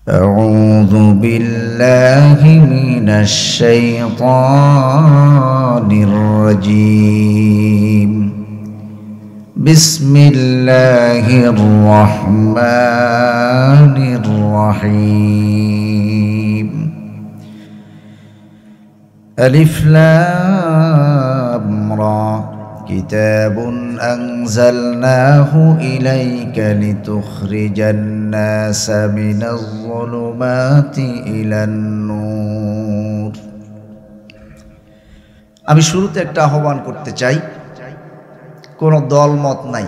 أعوذ بالله من الشيطان الرجيم بسم الله الرحمن الرحيم ألف لام را كتاب أنزلناه إليك لتخرج الناس من الظلمات إلى النور। আমি শুরুতে একটা আহ্বান করতে চাই, কোনো দল মত নাই,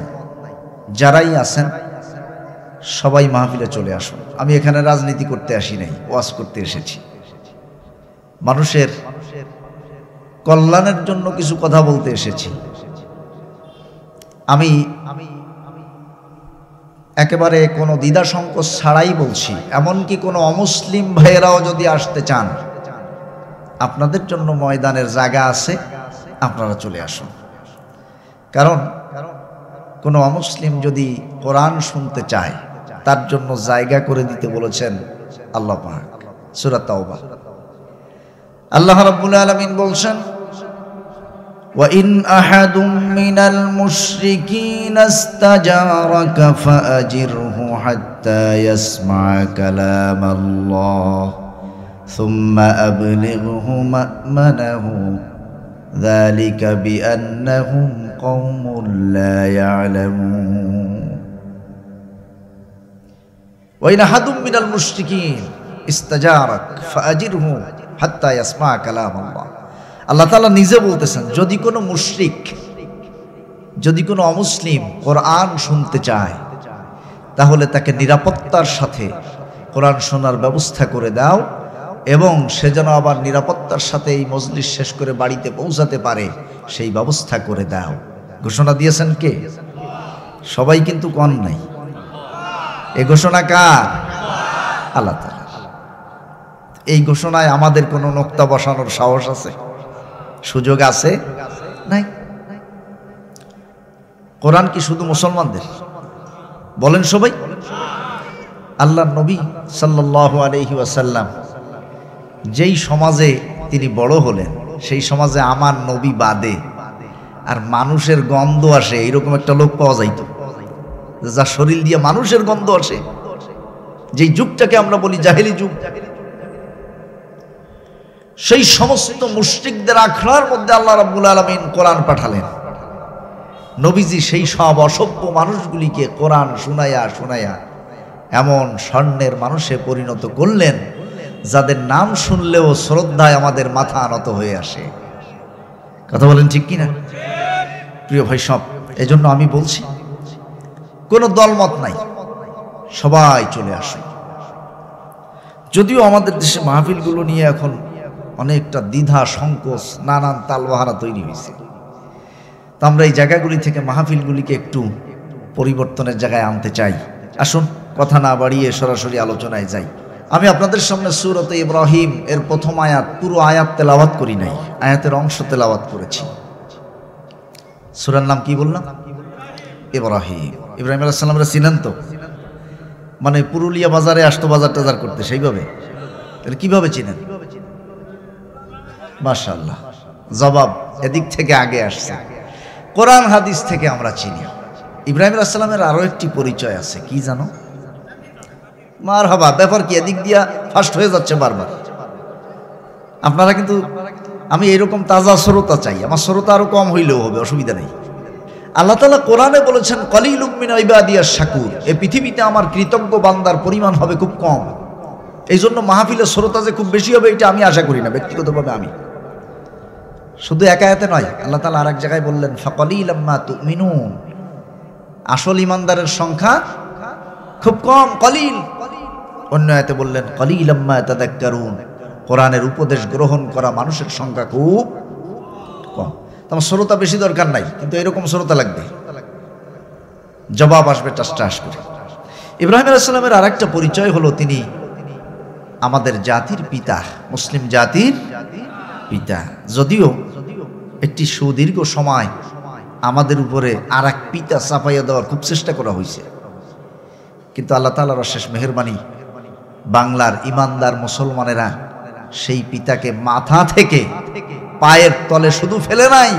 যারাই আছেন সবাই মাহফিলে চলে আসুন। আমি এখানে রাজনীতি করতে আসি নাই, ওয়াজ করতে এসেছি। মানুষের কল্যাণের জন্য কিছু কথা বলতে এসেছি। আমি একেবারে কোনো দ্বিধা সংকোচ ছাড়াই বলছি, এমনকি কোনো অমুসলিম ভাইয়েরাও যদি আসতে চান, আপনাদের জন্য ময়দানের জায়গা আছে, আপনারা চলে আসুন। কারণ কোনো অমুসলিম যদি কোরআন শুনতে চায়, তার জন্য জায়গা করে দিতে বলেছেন আল্লাহ পাক। সূরা তাওবা আল্লাহ রাব্বুল আলামিন বলছেন, وَإِنْ أَحَدٌ مِّنَ الْمُشْرِكِينَ اسْتَجَارَكَ فَأَجِرْهُ حَتَّى يَسْمَعَ كَلَامَ اللَّهِ ثُمَّ أَبْلِغْهُ مَأْمَنَهُ ذَلِكَ بِأَنَّهُمْ قَوْمٌ لَا يَعْلَمُونَ وَإِنْ أَحَدٌ مِّنَ الْمُشْرِكِينَ اسْتَجَارَكَ فَأَجِرْهُ حَتَّى يَسْمَعَ كَلَامَ اللَّهِ। আল্লাহ তাআলা নিজে বলতেছেন, যদি কোনো মুশরিক, যদি কোনো অমুসলিম কোরআন শুনতে চায়, তাহলে তাকে নিরাপত্তার সাথে কোরআন শোনার ব্যবস্থা করে দাও, এবং সে যেন আবার নিরাপত্তার সাথে এই মজলিস শেষ করে বাড়িতে পৌঁছাতে পারে, সেই ব্যবস্থা করে দাও। ঘোষণা দিয়েছেন কে? সবাই কিন্তু কন নাই। এই ঘোষণা কার? আল্লাহ তাআলা। এই ঘোষণায় আমাদের কোনো নোক্তা বসানোর সাহস আছে? সুযোগ আছে? নাই। কোরআন কি শুধু মুসলমানদের? বলেন সবাই। আল্লাহর নবী সাল্লাল্লাহু আলাইহি ওয়াসাল্লাম যেই সমাজে তিনি বড় হলেন, সেই সমাজে আমার নবী বাদে আর মানুষের গন্ধ আসে এইরকম একটা লোক পাওয়া যাইতো, যার শরীর দিয়ে মানুষের গন্ধ আসে, যেই যুগটাকে আমরা বলি জাহেলি যুগ। সেই সমস্ত মুশরিকদের আখড়ার মধ্যে আল্লাহ রাব্বুল আলামিন কোরআন পাঠালেন। নবীজি সেই সব অসভ্য মানুষগুলিকে কোরআন শুনাইয়া শুনাইয়া এমন স্বর্ণের মানুষে পরিণত করলেন, যাদের নাম শুনলেও শ্রদ্ধায় আমাদের মাথা নত হয়ে আসে। কথা বলেন ঠিক কিনা? প্রিয় ভাই সব, এজন্য আমি বলছি, কোনো দলমত নাই, সবাই চলে আসে। যদিও আমাদের দেশে মাহফিলগুলো নিয়ে এখন অনেকটা দ্বিধা সংকোচ, নানান তালবাহারা তৈরি হয়েছে, তো আমরা এই জায়গাগুলি থেকে মাহফিলগুলিকে একটু পরিবর্তনের জায়গায় আনতে চাই। আসুন কথা না বাড়িয়ে সরাসরি আলোচনায় যাই। আমি আপনাদের সামনে সূরাতে ইব্রাহিম এর প্রথম আয়াত, পুরো আয়াত তেলাওয়াত করি নাই, আয়াতের অংশ তেলাওয়াত করেছি। সূরার নাম কি বললাম? ইব্রাহিম। ইব্রাহিম আলাইহিস সালামরা ছিলেন তো, মানে পুরুলিয়া বাজারে আসতো বাজার টাজার করতে, সেইভাবে। তাহলে কিভাবে চিনেন? মাশাআল্লাহ, জবাব এদিক থেকে আগে আসছে। কোরআন হাদিস থেকে আমরা চিনি। ইব্রাহিম আলাইহিস সালামের আরো একটি পরিচয় আছে, কি জানো? মারহাবা, ব্যাপার কি? এদিক দিয়া ফাস্ট হয়ে যাচ্ছে বারবার। আপনারা কিন্তু, আমি এরকম তাজা শ্রোতা চাই, আমার শ্রোতা আরো কম হইলেও হবে, অসুবিধা নেই। আল্লাহ তাআলা কোরআনে বলেছেন, কলিলুম মিন ইবাদিয়াশ শাকুর, এই পৃথিবীতে আমার কৃতজ্ঞ বান্দার পরিমাণ হবে খুব কম। এই জন্য মাহফিলের শ্রোতা যে খুব বেশি হবে এটা আমি আশা করি না, ব্যক্তিগতভাবে। আমি শুধু এক আয়াতে নয়, আল্লাহ তাআলা আরেক জায়গায় বললেন, ফাকালিলাম মা তুমিনুন, আসল ইমানদারের সংখ্যা খুব কম, কলিল। অন্য আয়াতে বললেন, কলিলাম মা তাযাক্কারুন, কোরআনের উপদেশ গ্রহণ করা মানুষের সংখ্যা খুব কম। তোমার শ্রোতা বেশি দরকার নাই, কিন্তু এরকম শ্রোতা লাগবে, জবাব আসবে টাস টাস করে। ইব্রাহিম আলাইহিস সালামের আরেকটা পরিচয় হলো, তিনি আমাদের জাতির পিতা, মুসলিম জাতির পিতা। যদিও একটি সুদীর্ঘ সময় আমাদের উপরে আর এক পিতা চাপাইয়া দেওয়ার খুব চেষ্টা করা হয়েছে, কিন্তু আল্লাহ তাআলার অশেষ মেহেরবানি, বাংলার ইমানদার মুসলমানেরা সেই পিতাকে মাথা থেকে পায়ের তলে শুধু ফেলে নাই,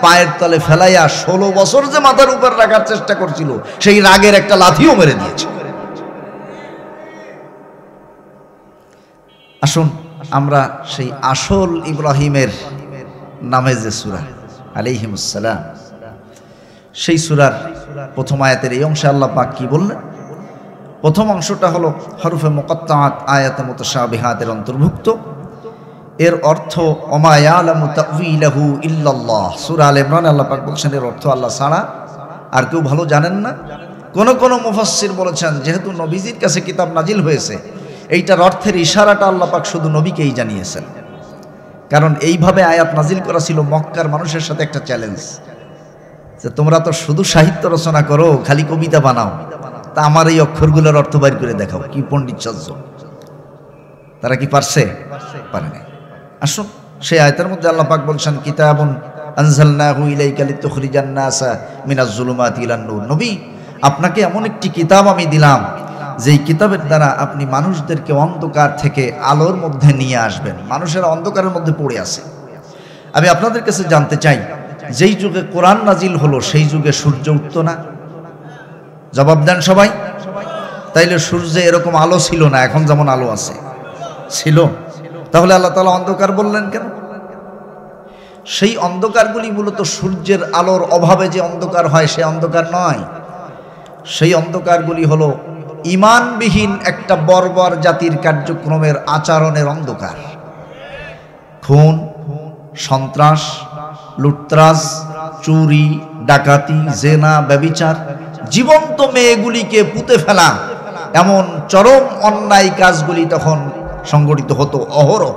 পায়ের তলে ফেলাইয়া 16 বছর যে মাথার উপর রাখার চেষ্টা করছিল, সেই রাগের একটা লাথিও মেরে দিয়েছে। আসুন আমরা সেই আসল ইব্রাহিমের নামে যে সূরা আলাইহিমুস সালাম, সেই সূরার প্রথম আয়াতের এই অংশে আল্লাহ পাক কি বললেন? প্রথম অংশটা হলো হরফে মুকাত্তাআত আয়াতে মুতাশাবিহাতের অন্তর্ভুক্ত। এর অর্থ ওমা ইয়ালামু তা'ওয়িলাহু ইল্লাল্লাহ। সূরা আলে ইমরান আল্লাহ পাক বলছেন এর অর্থ আল্লাহ ছাড়া আর কেউ ভালো জানেন না। কোন মুফাসসির বলেছেন যেহেতু নবীজির কাছে কিতাব নাজিল হয়েছে, এইটার অর্থের ইশারাটা আল্লাহ পাক শুধু নবীকেই জানিয়েছেন। কারণ এইভাবে আয়াত নাজিল করা ছিল মক্কার মানুষের সাথে একটা চ্যালেঞ্জ, যে তোমরা তো শুধু সাহিত্য রচনা করো, খালি কবিতা বানাও, তা আমার এই অক্ষরগুলোর অর্থ বাইর করে দেখাও। কি পণ্ডিতচর্য! তারা কি পারছে? পারে না। আসুন সেই আয়াতের মধ্যে আল্লাহ পাক বলছেন কিতাবুন আনজালনাহু ইলাইকা লিতুখরিজান নাসা মিনাজ জুলুমাতি ইলান নূর। নবী, আপনাকে এমন একটি কিতাব আমি দিলাম, যেই কিতাবের দ্বারা আপনি মানুষদেরকে অন্ধকার থেকে আলোর মধ্যে নিয়ে আসবেন। মানুষেরা অন্ধকারের মধ্যে পড়ে আছে। আমি আপনাদের কাছে জানতে চাই, যেই যুগে কোরআন নাজিল হলো সেই যুগে সূর্য উঠতো না? জবাব দেন সবাই। তাইলে সূর্যে এরকম আলো ছিল না, এখন যেমন আলো আছে ছিল। তাহলে আল্লাহ তাআলা অন্ধকার বললেন কেন? সেই অন্ধকারগুলি মূলত সূর্যের আলোর অভাবে যে অন্ধকার হয় সে অন্ধকার নয়। সেই অন্ধকারগুলি হলো ঈমানবিহীন একটা বর্বর জাতির কার্যক্রমের আচরণের অন্ধকার। খুন, সন্ত্রাস, লুটতরাজ, চুরি, ডাকাতি, জেনা, ব্যভিচার, জীবন্ত মেয়েগুলিকে পুঁতে ফেলা, এমন চরম অন্যায় কাজগুলি তখন সংগঠিত হতো অহরহ।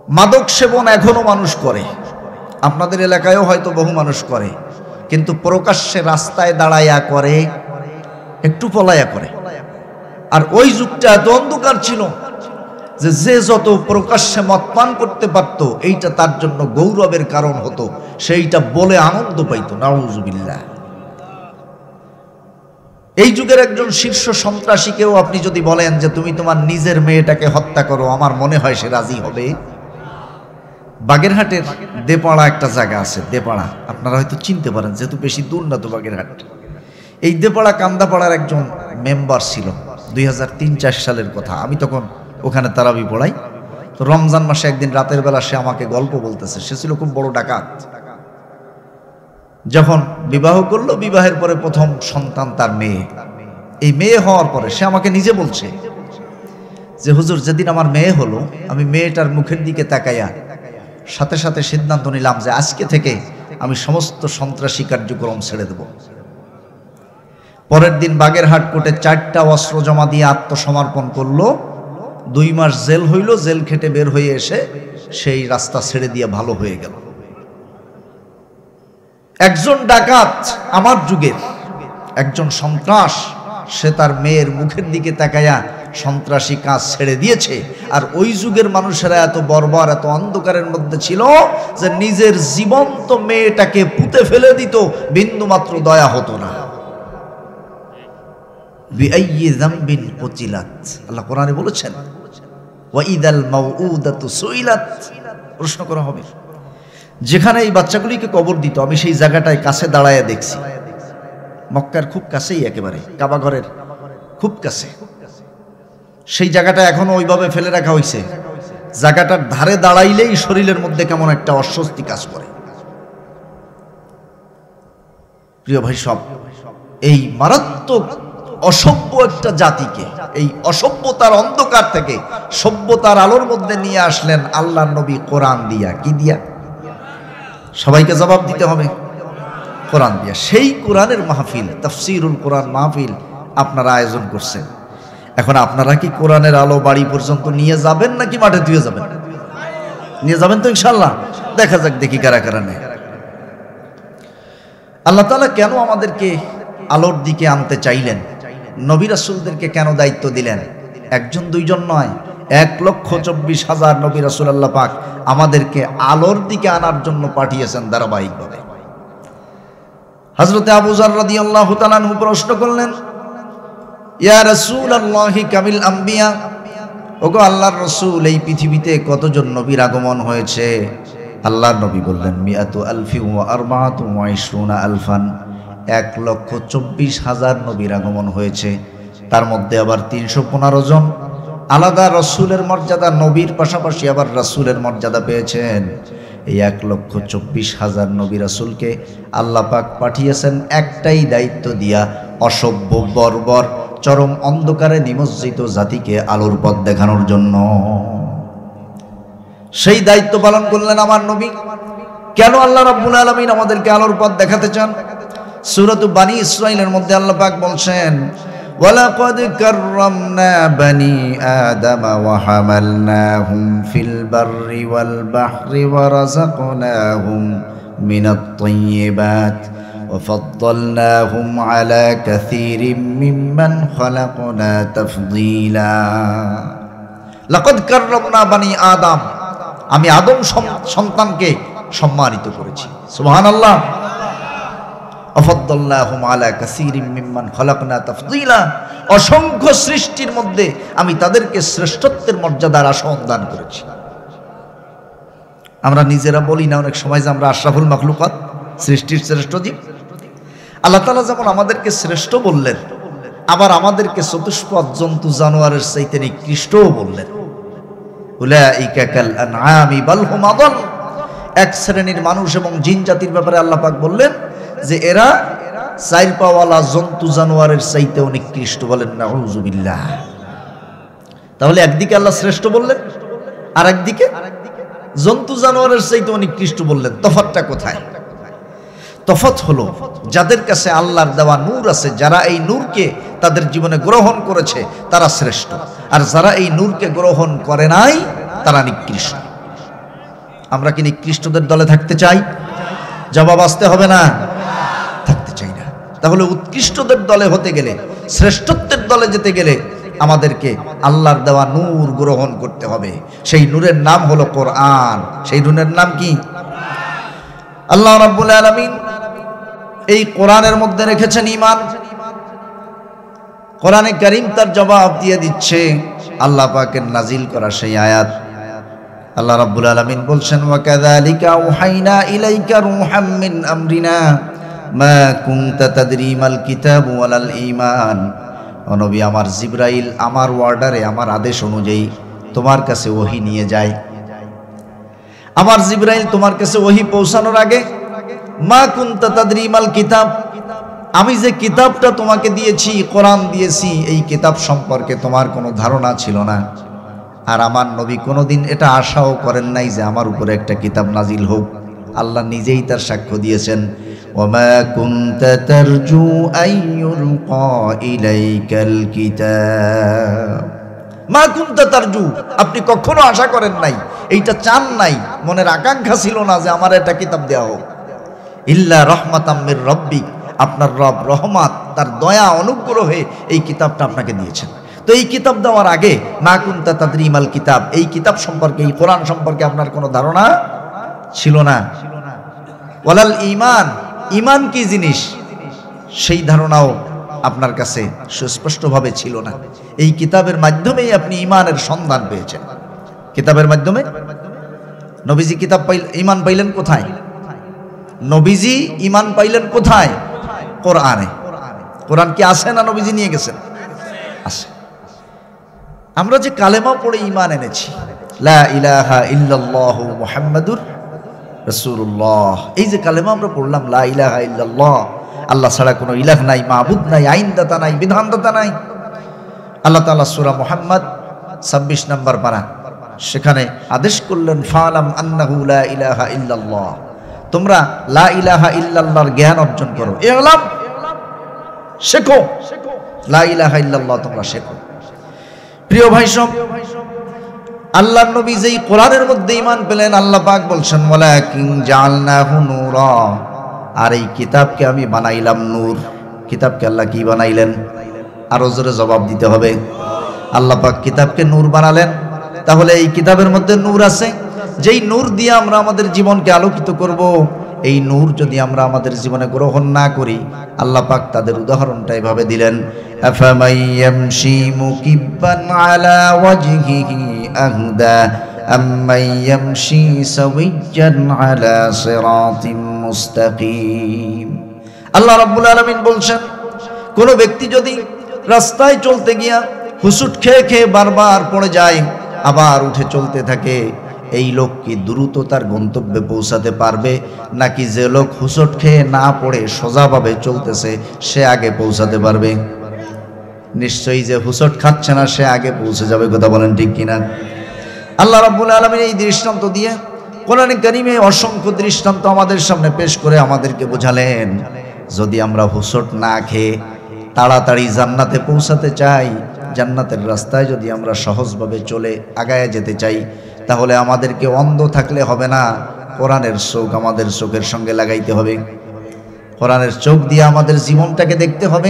মাদক সেবন এখনো মানুষ করে, আপনাদের এলাকায়ও হয়তো বহু মানুষ করে, কিন্তু প্রকাশ্যে রাস্তায় দাঁড়াইয়া করে, একটু পলাইয়া করে। আর ওই যুগটা এত অন্ধকার ছিল যে যত প্রকাশ্যে মদ পান করতে পারত, এইটা তার জন্য গৌরবের কারণ হতো, সেইটা বলে আনন্দ পাইত। নাউযুবিল্লাহ। এই যুগের একজন শীর্ষ সন্ত্রাসীকেও আপনি যদি বলেন যে তুমি তোমার নিজের মেয়েটাকে হত্যা করো, আমার মনে হয় সে রাজি হবে। বাগেরহাটের দেপাড়া একটা জায়গা আছে, দেপাড়া আপনারা হয়তো চিনতে পারেন, যেহেতু বেশি দূর না তো বাগেরহাট। এই দেপাড়া কান্দাপাড়ার একজন মেম্বার ছিল, 2003-04 সালের কথা। আমি তখন ওখানে তারাবি পড়াই। তো রমজান মাসে একদিন রাতের বেলা সে আমাকে গল্প বলতেছে, সে ছিল খুব বড় ডাকাত। যখন বিবাহ করলো, বিবাহের পরে প্রথম সন্তান তার মেয়ে। এই মেয়ে হওয়ার পরে সে আমাকে নিজে বলছে যে হুজুর, যেদিন আমার মেয়ে হলো, আমি মেয়েটার মুখের দিকে তাকাইয়া সাথে সাথে সিদ্ধান্ত নিলাম যে আজকে থেকে আমি সমস্ত সন্ত্রাসী কার্যক্রম ছেড়ে দেব। পরের দিন বাগেরহাট কোর্টে 4টা অস্ত্র জমা দিয়ে আত্মসমর্পণ করলো। 2 মাস জেল হইল, জেল খেটে বের হয়ে এসে সেই রাস্তা ছেড়ে দিয়ে ভালো হয়ে গেল। একজন ডাকাত আমার যুগের, একজন সন্ত্রাস, সে তার মেয়ের মুখের দিকে তাকায়া সন্ত্রাসী কাজ ছেড়ে দিয়েছে। আর ওই যুগের মানুষেরা এত বর্বর, এত অন্ধকারের মধ্যে ছিল যে নিজের জীবন্ত মেয়েটাকে পুঁতে ফেলে দিত, বিন্দু মাত্র দয়া হতো না। বিআইয়ি যামবিন কুতিলাত, আল্লাহ কোরআনে বলেছেন ওয়া ইদাল মাউউদাতু সুইলাত, প্রশ্ন করা হবে। যেখানে এই বাচ্চাগুলিকে কবর দিত, আমি সেই জায়গাটায় কাছে দাঁড়ায় দেখছি, মক্কার খুব কাছেই, একেবারে কাবা ঘরের খুব কাছে। সেই জায়গাটা এখনো ওইভাবে ফেলে রাখা হয়েছে। জায়গাটার ধারে দাঁড়াইলেই শরীরের মধ্যে কেমন একটা অস্বস্তি কাজ করে। প্রিয় ভাই সব, এই মারাত্মক অসভ্য একটা জাতিকে এই অসভ্যতার অন্ধকার থেকে সভ্যতার আলোর মধ্যে নিয়ে আসলেন আল্লাহর নবী কোরআন দিয়া। কি দিয়া? সবাইকে জবাব দিতে হবে, কোরআন দিয়া। সেই কোরআনের মাহফিল, তাফসীরুল কোরআন মাহফিল আপনারা আয়োজন করছেন। এখন আপনারা কি কোরআনের আলো বাড়ি পর্যন্ত নিয়ে যাবেন নাকি মাঠে ধুয়ে যাবেন? নিয়ে যাবেন তো ইনশাআল্লাহ। দেখা যাক দেখি কারা কারা নেয়। আল্লাহ তাআলা কেন আমাদেরকে আলোর দিকে আনতে চাইলেন? নবী রাসূলদেরকে কেন দায়িত্ব দিলেন? 1 2 জন নয়, 1,24,000 নবী রাসূল আল্লাহ পাক আমাদেরকে আলোর দিকে আনার জন্য পাঠিয়েছেন ধারাবাহিকভাবে। হযরতে আবু যর রাদিয়াল্লাহু তাআলা আনহু প্রশ্ন করলেন, ইয়া রাসূলুল্লাহি কামিল আম্বিয়া, ওগো আল্লাহর রাসূল, এই পৃথিবীতে কতজন নবীর আগমন হয়েছে? আল্লাহর নবী বললেন, মিআতু আলফি ওয়া আরবাআতু ওয়া ইশরুনা আলফান, 1,24,000 নবীর আগমন হয়েছে। তার মধ্যে আবার 315 জন আলাদা রসুলের মর্যাদা, নবীর পাশাপাশি আবার রাসূলের মর্যাদা পেয়েছেন। এই 1,24,000 নবী রাসূলকে আল্লাহ পাক পাঠিয়েছেন একটাই দায়িত্ব দিয়া, অসভ্য বর্বর চরম অন্ধকারে নিমজ্জিত জাতিকে আলোর পথ দেখানোর জন্য। সেই দায়িত্ব পালন করলেন আমার নবী। কেন আল্লাহ রাব্বুল আলামিন আমাদেরকে আলোর পথ দেখাতে চান? সূরাত বানী ইসরাঈলের মধ্যে আল্লাহ পাক বলছেন, ওয়ালাকাদ কাররামনা বানী আদম ওয়া হামালনাহুম ফিল বাররি ওয়াল বাহরি ওয়া রাযাকনাহুম মিনাত তাইয়্যিবাত ওয়া ফাদ্দালনাহুম আলা কাসীরিম মিম্মান খালাকনা তাফদীলা। লাকাদ কাররামনা বানী আদম, আমি আদম সন্তানকে সম্মানিত করেছি। সুবহানাল্লাহ। আফাদ্দাল্লাহুম আলা কাসীরিম মিম্মান খালাকনা তাফদীলা, অসংখ্য সৃষ্টির মধ্যে আমি তাদেরকে শ্রেষ্ঠত্বের মর্যাদার আসন দান করেছি। আমরা নিজেরা বলি না অনেক সময় যে আমরা আশরাফুল মাখলুকাত, সৃষ্টির শ্রেষ্ঠ জীব। আল্লাহ তাআলা যেমন আমাদেরকে শ্রেষ্ঠ বললেন, আবার আমাদেরকে চতুষ্পদ জন্তু জানোয়ারের চাইতে নিকৃষ্টও বললেন। উলাইকা কাল আনআমি বাল হুম আদাল, এক শ্রেণীর মানুষ এবং জিন জাতির ব্যাপারে আল্লাহ পাক বললেন যে এরা চার পাওয়ালা জন্তু জানোয়ারের চাইতেও নিকৃষ্ট। বলেন নাউযুবিল্লাহ। তাহলে একদিকে আল্লাহ শ্রেষ্ঠ বললেন, আর একদিকে জন্তু জানোয়ারের চাইতেও নিকৃষ্ট বললেন। তফাৎটা কোথায়? তফাৎ হলো যাদের কাছে আল্লাহর দেওয়া নূর আছে, যারা এই নূরকে তাদের জীবনে গ্রহণ করেছে তারা শ্রেষ্ঠ, আর যারা এই নূরকে গ্রহণ করে নাই তারা নিকৃষ্ট। আমরা কি নিকৃষ্টদের দলে থাকতে চাই? জবাব আসতে হবে না, থাকতে চাই না। তাহলে উৎকৃষ্টদের দলে হতে গেলে, শ্রেষ্ঠত্বের দলে যেতে গেলে আমাদেরকে আল্লাহর দেওয়া নূর গ্রহণ করতে হবে। সেই নূরের নাম হলো কোরআন। সেই নূরের নাম কি? আল্লাহ রাব্বুল আলামিন এই কোরআনের মধ্যে রেখেছেন ঈমান। কোরআনে কারীম তার জবাব দিয়ে দিচ্ছে আল্লাহ পাকের নাজিল করা সেই আয়াত। আল্লাহ রাব্বুল আলামিন বলছেন, ওয়া কাযালিকা আওহাইনা ইলাইকা রূহাম মিন আমরিনা মা কুনতা তাদরি মাল কিতাবু ওয়ালাল ঈমান। ও নবী, আমার জিবরাইল আমার অর্ডারে, আমার আদেশ অনুযায়ী তোমার কাছে ওহী নিয়ে যায়। আমার জিবরাইল তোমার কাছে ওহী পৌঁছানোর আগে মা কুনতা তাদরি মাল কিতাব, আমি যে কিতাবটা তোমাকে দিয়েছি, কোরআন দিয়েছি, এই কিতাব সম্পর্কে তোমার কোনো ধারণা ছিল না। আর আমার নবী কোনোদিন এটা আশাও করেন নাই যে আমার উপরে একটা কিতাব নাজিল হোক। আল্লাহ নিজেই তার সাক্ষ্য দিয়েছেন, ওয়ামা কুনতা তারজু আইয়ুলকা ইলাইকাল কিতাব। মা কুনতা তারজু, আপনি কখনো আশা করেন নাই, এইটা চান নাই, মনের আকাঙ্ক্ষা ছিল না যে আমার একটা কিতাব দেওয়া হোক। ইল্লা রহমাতাম মির রব্বিক, আপনার রব রহমত, তার দয়া অনুগ্রহে এই কিতাবটা আপনাকে দিয়েছেন। তো এই কিতাব দেওয়ার আগে মা কুনতা তাদরি মাল কিতাব, এই কিতাব সম্পর্কে, এই কোরআন সম্পর্কে আপনার কোনো ধারণা ছিল না। ওয়ালাল ঈমান, ঈমান কি জিনিস সেই ধারণাও আপনার কাছে সুস্পষ্টভাবে ছিল না। এই কিতাবের মাধ্যমেই আপনি ঈমানের সন্ধান পেয়েছেন। কিতাবের মাধ্যমে নবীজি কিতাব ঈমান পাইলেন কোথায়? নবীজি ঈমান পাইলেন কোথায়? কোরআনে। কোরআন কি আছে না নবীজি নিয়ে গেছেন? আছে। আমরা যে কালেমা পড়ে ঈমান এনেছি, লা ইলাহা ইল্লাল্লাহু মুহাম্মাদুর রাসূলুল্লাহ, এই যে কালেমা আমরা পড়লাম, লা ইলাহা ইল্লাল্লাহ, আল্লাহ ছাড়া কোনো ইলাহ নাই, মাবুদ নাই, আইনদাতা নাই, বিধানদাতা নাই। আল্লাহ তাআলা সূরা মুহাম্মদ 26 নম্বর পারা, সেখানে আদেশ করলেন, ফালাম আন্নাহু লা ইলাহা ইল্লাল্লাহ, তোমরা লা ইলাহা ইল্লাল্লাহর জ্ঞান অর্জন করো, ইলাম, শেখো, লা ইলাহা ইল্লাল্লাহ তোমরা শেখো। প্রিয় ভাই সব, আল্লাহর নবী যেই কোরআনের মধ্যে ঈমান পেলেন, আল্লাহ পাক বলছেন, ওয়ালাকিন জাআলনাহু নূরা, আর এই কিতাবকে আমি বানাইলাম নূর। কিতাবকে আল্লাহ কি বানাইলেন? আরো জোরে জবাব দিতে হবে। আল্লাহ পাক কিতাবকে নূর বানালেন। তাহলে এই কিতাবের মধ্যে নূর আছে, যেই নূর দিয়ে আমরা আমাদের জীবনকে আলোকিত করব। এই নূর যদি আমরা আমাদের জীবনে গ্রহণ না করি, আল্লাহ পাক তাদের উদাহরণটা এভাবে দিলেন, আফামাইয়ামশি মুকিব্বান আলা ওয়াজহিহি আহদা আম্মাইয়ামশি সাওয়্যান আলা সিরাতিন মুস্তাকিম। আল্লাহ রাব্বুল আলামিন বলছেন, কোন ব্যক্তি যদি রাস্তায় চলতে গিয়া হুসুট খেয়ে খেয়ে বারবার পড়ে যায়, আবার উঠে চলতে থাকে, এই লোক কি দ্রুত তার গন্তব্যে পৌঁছাতে পারবে, নাকি যে লোক হুসট খেয়ে না পড়ে সোজাভাবে চলতেছে সে আগে পৌঁছাতে পারবে? নিশ্চয়ই যে হুসট খাচ্ছে না সে আগে পৌঁছে যাবে। কথা বলেন ঠিক কিনা? আল্লাহ রাব্বুল আলামিন এই দৃষ্টান্ত দিয়ে কোরআনে কারীমে অসংখ্য দৃষ্টান্ত আমাদের সামনে পেশ করে আমাদেরকে বোঝালেন, যদি আমরা হুসট না খেয়ে তাড়াতাড়ি জান্নাতে পৌঁছাতে চাই, জান্নাতের রাস্তায় যদি আমরা সহজভাবে চলে আগায় যেতে চাই, তাহলে আমাদেরকে অন্ধ থাকলে হবে না, কোরআনের চোখ আমাদের চোখের সঙ্গে লাগাইতে হবে, কোরআনের চোখ দিয়ে আমাদের জীবনটাকে দেখতে হবে।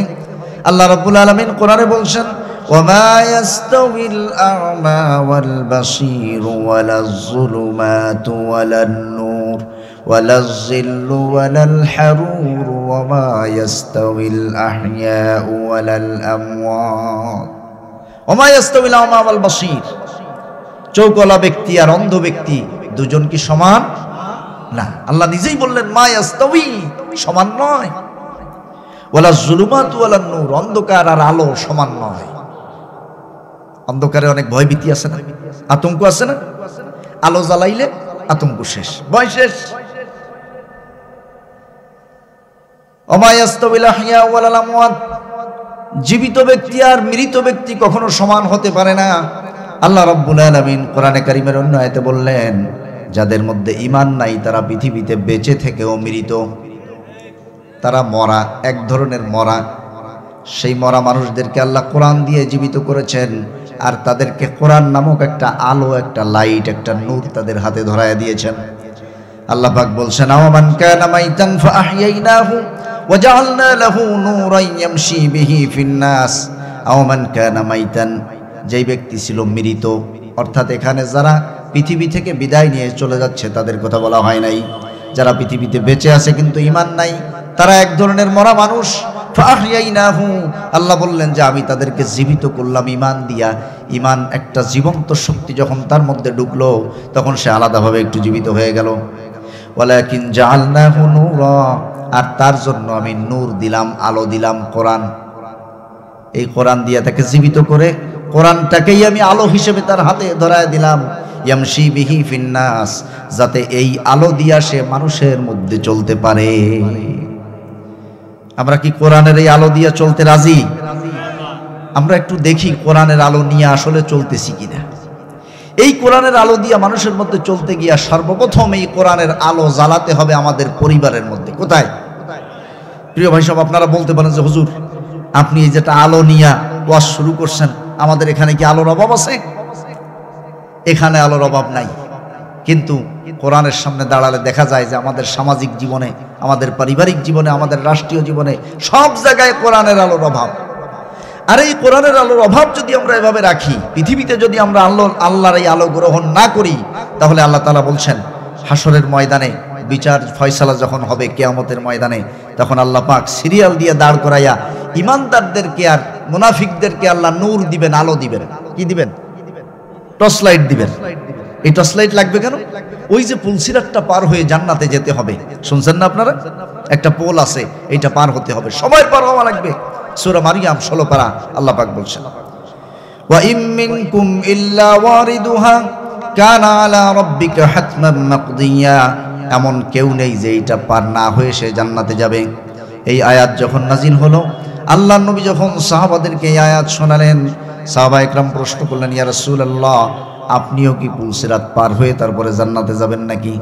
আল্লাহ রাব্বুল আলামিন কোরআনে বলছেন, ওয়ামা ইয়াস্তাউিল আ'মা ওয়াল বাসীর ওয়ালাজ যুলুমাতু ওয়ালান নূর ওয়ালাজ যিল্লু ওয়ালাল হারুর ওয়ামা ইয়াস্তাউিল আহইয়াউ ওয়ালাল আমওয়াত। ওয়ামা ইয়াস্তাউিল আ'মা ওয়াল বাসীর, চৌকলা ব্যক্তি আর অন্ধ ব্যক্তি দুজন কি সমান? না। আল্লাহ নিজেই বললেন, মা ইয়াস্তাউই, সমান নয়। ওয়ালা যুলুমাতু ওয়ালান নূর, অন্ধকার আর আলো সমান নয়। অন্ধকারে অনেক ভয়ভীতি আছে না, আতঙ্ক আছে না? আলো জ্বালাইলে আতঙ্ক শেষ, ভয় শেষ। ওমা ইয়াস্তাউিল আহইয়া ওয়ালাল আমওয়াত, জীবিত ব্যক্তি আর মৃত ব্যক্তি কখনো সমান হতে পারে না। আল্লাহ রাব্বুল আলামিন কোরআনে কারীমের অন্য আয়াতে বললেন, যাদের মধ্যে ঈমান নাই তারা পৃথিবীতে বেঁচে থেকেও মৃত, তারা মরা, এক ধরনের মরা। সেই মরা মানুষদেরকে আল্লাহ কোরআন দিয়ে জীবিত করেছেন, আর তাদেরকে কোরআন নামক একটা আলো, একটা লাইট, একটা নূর তাদের হাতে ধরায় দিয়েছেন। আল্লাহ পাক বলছেন, আওয়ামান কানা মাইতান ফাআহইয়াইনাহু ওয়া জাআলনা লাহু নূরান ইয়ামশি বিহি ফিন নাস। আওয়ামান কানা মাইতান, যেই ব্যক্তি ছিল মৃত, অর্থাৎ এখানে যারা পৃথিবী থেকে বিদায় নিয়ে চলে যাচ্ছে তাদের কথা বলা হয় নাই। যারা পৃথিবীতে বেঁচে আছে কিন্তু ঈমান নাই, তারা এক ধরনের মরা মানুষ। ফাআহইয়াইনাহু, আল্লাহ বললেন যে আমি তাদেরকে জীবিত করলাম ঈমান দিয়া। ঈমান একটা জীবন্ত শক্তি যখন তার মধ্যে ঢুকলো, তখন সে আলাদাভাবে একটু জীবিত হয়ে গেল। ওয়ালাকিন জাআলনাহু নূরা, আর তার জন্য আমি নূর দিলাম, আলো দিলাম, কোরআন। এই কোরআন দিয়া তাকে জীবিত করে, কোরআনটাকেই আমি আলো হিসেবে তার হাতে ধরায় দিলাম। ইয়ামশি বিহি ফিন নাস, যাতে এই আলো দিয়া সে মানুষের মধ্যে চলতে পারে। আমরা কি কোরআনের এই আলো দিয়া চলতে রাজি? আমরা একটু দেখি কোরআনের আলো নিয়ে আসলে চলতেছি কিনা। এই কোরআনের আলো দিয়া মানুষের মধ্যে চলতে গিয়া সর্বপ্রথম এই কোরআনের আলো জ্বালাতে হবে আমাদের পরিবারের মধ্যে। কোথায়? প্রিয় ভাই সব, আপনারা বলতে পারেন যে হুজুর আপনি এই যেটা আলো নিয়া ওয়াজ শুরু করছেন, আমাদের এখানে কি আলোর অভাব আছে? এখানে আলোর অভাব নাই, কিন্তু কোরআনের সামনে দাঁড়ালে দেখা যায় যে আমাদের সামাজিক জীবনে, আমাদের পারিবারিক জীবনে, আমাদের রাষ্ট্রীয় জীবনে সব জায়গায় কোরআনের আলোর অভাব। আর এই কোরআনের আলোর অভাব যদি আমরা এভাবে রাখি, পৃথিবীতে যদি আমরা আল্লাহর এই আলো গ্রহণ না করি, তাহলে আল্লাহ তাআলা বলছেন হাসরের ময়দানে বিচার ফয়সালা যখন হবে কিয়ামতের ময়দানে, তখন আল্লাহ পাক সিরিয়াল দিয়ে দাঁড় করাইয়া ইমানদারদেরকে আর মুনাফিকদেরকে আল্লাহ নূর দিবেন, আলো দিবেন। কি দিবেন? টর্চ লাইট দিবেন। এই টর্চ লাইট লাগবে কেন? ওই যে পুলসিরাতটা পার হয়ে জান্নাতে যেতে হবে, শুনছেন না আপনারা? একটা পোল আছে, এইটা পার হতে হবে, সবাই পার হওয়া লাগবে। সূরা মারিয়াম 16 পারা আল্লাহ পাক বলছেন, ওয়া ইম মিনকুম ইল্লা ওয়ারিদুহা কানা আলা রাব্বিকা হাতমান মাকদিয়া। এমন কেউ নেই যে এটা পার না হয়ে সে জান্নাতে যাবে। এই আয়াত যখন নাজিল হলো, আল্লাহর নবী যখন সাহাবাদেরকে এই আয়াত শোনালেন, সাহাবা একরাম প্রশ্ন করলেন, ইয়া রাসূলুল্লাহ আপনিও কি পুলসিরাত পার হয়ে তারপরে জান্নাতে যাবেন নাকি?